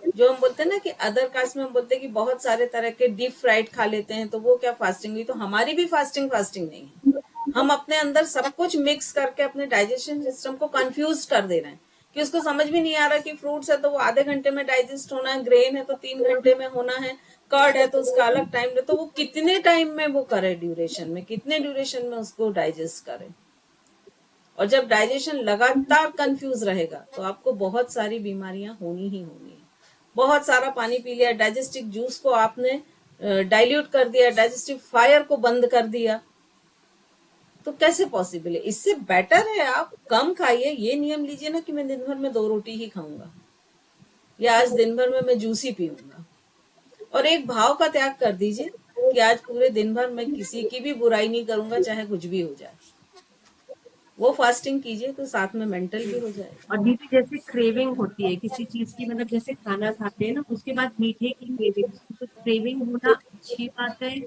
जो हम बोलते हैं ना कि अदर कास्ट में हम बोलते हैं कि बहुत सारे तरह के डीप फ्राइड खा लेते हैं, तो वो क्या फास्टिंग हुई? तो हमारी भी फास्टिंग नहीं है। हम अपने अंदर सब कुछ मिक्स करके अपने डाइजेशन सिस्टम को कंफ्यूज कर दे रहे हैं कि उसको समझ भी नहीं आ रहा कि फ्रूट्स है तो वो आधे घंटे में डाइजेस्ट होना है, ग्रेन है तो 3 घंटे में होना है, कर्ड है तो उसका अलग टाइम है, तो वो कितने टाइम में वो करे, ड्यूरेशन में, कितने ड्यूरेशन में उसको डाइजेस्ट करे। और जब डाइजेशन लगातार कंफ्यूज रहेगा तो आपको बहुत सारी बीमारियां होनी ही होनी है। बहुत सारा पानी पी लिया, डाइजेस्टिव जूस को आपने डाइल्यूट कर दिया, डाइजेस्टिव फायर को बंद कर दिया, तो कैसे पॉसिबल है? इससे बेटर है आप कम खाइए। ये नियम लीजिए ना कि मैं दिन भर में 2 रोटी ही खाऊंगा, या आज दिन भर में मैं जूस ही पीऊंगा। और एक भाव का त्याग कर दीजिए कि आज पूरे दिन भर मैं किसी की भी बुराई नहीं करूंगा, चाहे कुछ भी हो जाए। वो फास्टिंग कीजिए तो साथ में मेंटल भी हो जाएगा। और दीदी जैसे क्रेविंग होती है किसी चीज की, मतलब जैसे खाना खाते हैं ना उसके बाद मीठे की क्रेविंग, तो क्रेविंग होना अच्छी बात है।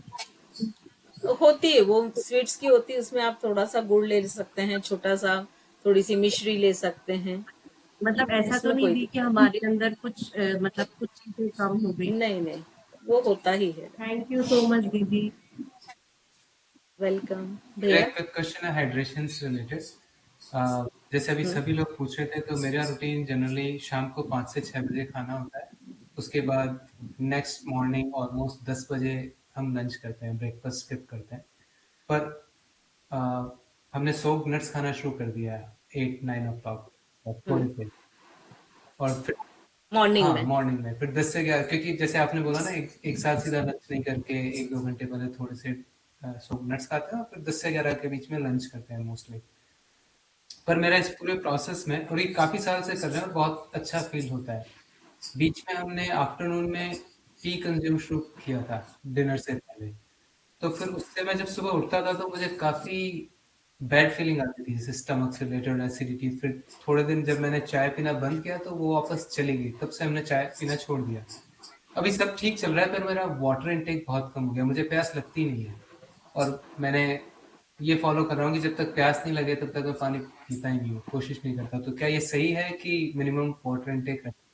होती है, वो स्वीट्स की होती है, उसमें आप थोड़ा सा गुड़ ले सकते हैं, छोटा सा थोड़ी सी मिश्री ले सकते हैं, मतलब ऐसा तो उसमें नहीं कोई दी कि दिक्कत हमारे अंदर कुछ मतलब कुछ चीजें कम हो गई। नहीं। नहीं, वो होता ही है। थैंक यू सो मच दीदी। वेलकम मेरा भैया। एक क्विक क्वेश्चन है हाइड्रेशन से रिलेटेड। जैसे अभी सभी लोग पूछ रहे थे, तो मेरा रूटीन जनरली शाम को 5 से 6 बजे खाना होता है। उसके बाद नेक्स्ट मॉर्निंग ऑलमोस्ट 10 बजे हम लंच करते हैं, ब्रेकफास्ट स्किप करते हैं। पर हमने सोप नट्स खाना शुरू कर दिया है 8-9 o'clock थोड़े से। और फिर मॉर्निंग हाँ, में। मॉर्निंग में फिर 10 से 11, क्योंकि जैसे आपने बोला ना, एक साथ सीधा लंच नहीं करके 1-2 घंटे पहले थोड़े से सोप नट्स खाते हैं और फिर 10 से 11 के बीच में लंच करते हैं मोस्टली। पर मेरा इस पूरे प्रोसेस में, और ये काफ़ी साल से कर रहे हैं और बहुत अच्छा फील होता है। बीच में हमने आफ्टरनून में टी कंज्यूम शुरू किया था डिनर से पहले। तो फिर उससे मैं जब सुबह उठता था तो मुझे काफ़ी बैड फीलिंग आती थी, जैसे स्टमक से रिलेटेड एसिडिटी। फिर थोड़े दिन जब मैंने चाय पीना बंद किया तो वो वापस चली गई, तब से हमने चाय पीना छोड़ दिया। अभी सब ठीक चल रहा है, पर मेरा वाटर इनटेक बहुत कम हो गया, मुझे प्यास लगती नहीं है। और मैंने ये फॉलो कर रहा हूँ कि जब तक प्यास नहीं लगे तब तक मैं पानी पीता ही नहीं हूँ, कोशिश नहीं करता। तो क्या ये सही है कि मिनिमम वाटर इनटेक रखें?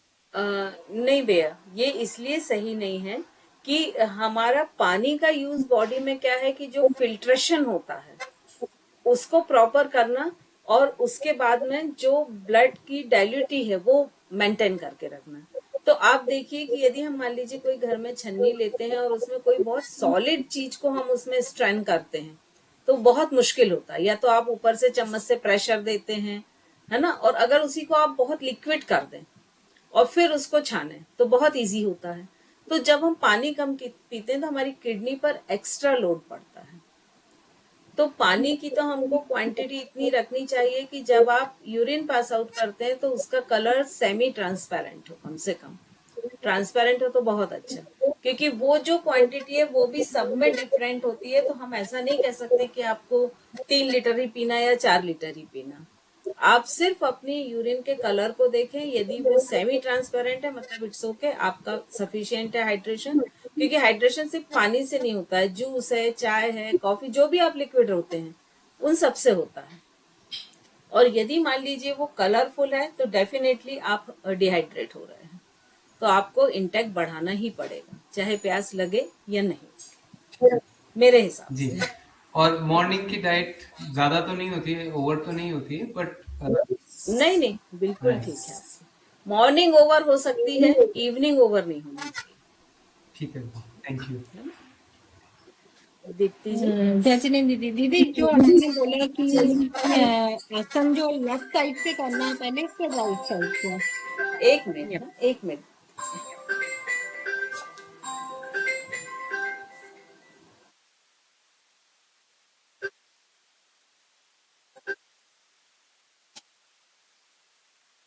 नहीं भैया, ये इसलिए सही नहीं है कि हमारा पानी का यूज बॉडी में क्या है कि जो फिल्ट्रेशन होता है उसको प्रॉपर करना, और उसके बाद में जो ब्लड की डाइल्यूटी है वो मेंटेन करके रखना। तो आप देखिए कि यदि हम मान लीजिए कोई घर में छन्नी लेते हैं और उसमें कोई बहुत सॉलिड चीज को हम उसमें स्ट्रेन करते हैं तो बहुत मुश्किल होता है। या तो आप ऊपर से चम्मच से प्रेशर देते हैं, है ना, और अगर उसी को आप बहुत लिक्विड कर दें और फिर उसको छाने तो बहुत इजी होता है। तो जब हम पानी कम पीते हैं तो हमारी किडनी पर एक्स्ट्रा लोड पड़ता है। तो पानी की तो हमको क्वांटिटी इतनी रखनी चाहिए कि जब आप यूरिन पास आउट करते हैं तो उसका कलर सेमी ट्रांसपेरेंट हो, कम से कम ट्रांसपेरेंट हो तो बहुत अच्छा। क्योंकि वो जो क्वांटिटी है वो भी सब में डिफरेंट होती है, तो हम ऐसा नहीं कह सकते कि आपको 3 लीटर ही पीना या 4 लीटर ही पीना। आप सिर्फ अपनी यूरिन के कलर को देखें, यदि वो सेमी ट्रांसपेरेंट है मतलब इट्स ओके, आपका सफिशिएंट है हाइड्रेशन। क्योंकि हाइड्रेशन सिर्फ पानी से नहीं होता है, जूस है, चाय है, कॉफी, जो भी आप लिक्विड होते हैं उन सब से होता है। और यदि मान लीजिए वो कलरफुल है तो डेफिनेटली आप डिहाइड्रेट हो रहे हैं, तो आपको इंटेक बढ़ाना ही पड़ेगा, चाहे प्यास लगे या नहीं, मेरे हिसाब जी। से। और मॉर्निंग की डाइट ज़्यादा तो नहीं होती है, ओवर तो नहीं होती है, बट नहीं नहीं, बिल्कुल ठीक नाइस। है। मॉर्निंग ओवर हो सकती है, इवनिंग ओवर नहीं होनी चाहिए। ठीक है, थैंक यू। है ना? दीप्ति जी। जैसे नहीं दीदी दीदी जो आपने बोला कि आसन जो लेफ्ट साइड से करना है पहले फिर राइट साइड से। एक मिनट, हाँ, एक मिनट।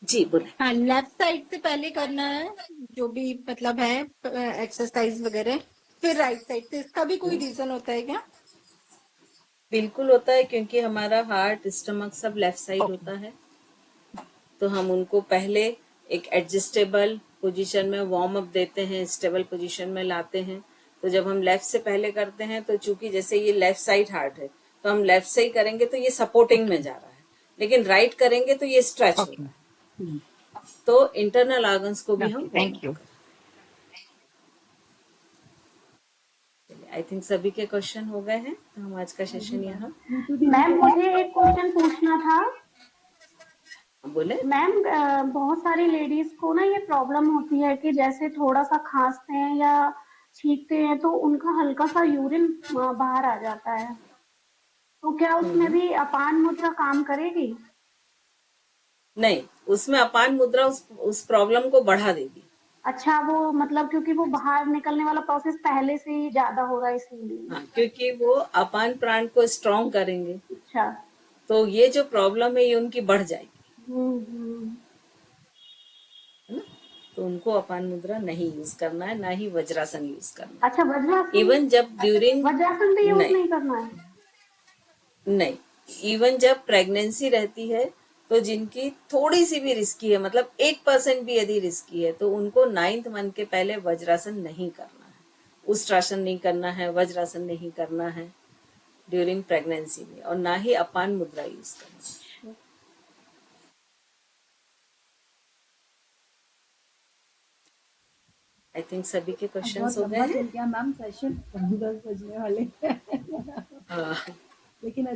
जी बोले। हाँ, लेफ्ट साइड से पहले करना है जो भी मतलब है एक्सरसाइज वगैरह, फिर राइट साइड से। इसका भी कोई रीजन होता है क्या? बिल्कुल होता है, क्योंकि हमारा हार्ट, स्टमक सब लेफ्ट साइड ओके। होता है। तो हम उनको पहले एक एडजस्टेबल पोजीशन में वार्म अप देते हैं, स्टेबल पोजीशन में लाते हैं। तो जब हम लेफ्ट से पहले करते हैं तो चूंकि जैसे ये लेफ्ट साइड हार्ट है तो हम लेफ्ट से ही करेंगे तो ये सपोर्टिंग में जा रहा है, लेकिन राइट करेंगे तो ये स्ट्रेच हो रहा है। तो इंटरनल ऑर्गन्स को भी हम थैंक यू। आई थिंक सभी के क्वेश्चन हो गए हैं, तो हम आज का सेशन यहाँ मैम मुझे एक क्वेश्चन पूछना था। बोले। मैम बहुत सारी लेडीज को ना ये प्रॉब्लम होती है कि जैसे थोड़ा सा खांसते हैं या छींकते हैं तो उनका हल्का सा यूरिन बाहर आ जाता है, तो क्या उसमें भी अपान मुद्रा काम करेगी? नहीं, उसमें अपान मुद्रा उस प्रॉब्लम को बढ़ा देगी। अच्छा, वो मतलब क्योंकि वो बाहर निकलने वाला प्रोसेस पहले से ही ज्यादा होगा इसीलिए। हाँ, क्योंकि वो अपान प्राण को स्ट्रॉन्ग करेंगे, अच्छा। तो ये जो प्रॉब्लम है ये उनकी बढ़ जाएगी, है ना। तो उनको अपान मुद्रा नहीं यूज करना है, ना ही वज्रासन यूज करना है। अच्छा, वज्रासन इवन जब ड्यूरिंग वज्रासन भी यूज नहीं करना है? नहीं, इवन जब प्रेगनेंसी रहती है तो जिनकी थोड़ी सी भी रिस्की है, मतलब 1% भी यदि रिस्की है, तो उनको 9th मंथ के पहले वज्रासन नहीं करना है, उष्ट्रासन नहीं करना है, वज्रासन नहीं करना है ड्यूरिंग प्रेगनेंसी में, और ना ही अपान मुद्रा यूज करना है। आई थिंक सभी के क्वेश्चंस हो गए हैं। मैम सेशन 10 बजने वाले हाँ। लेकिन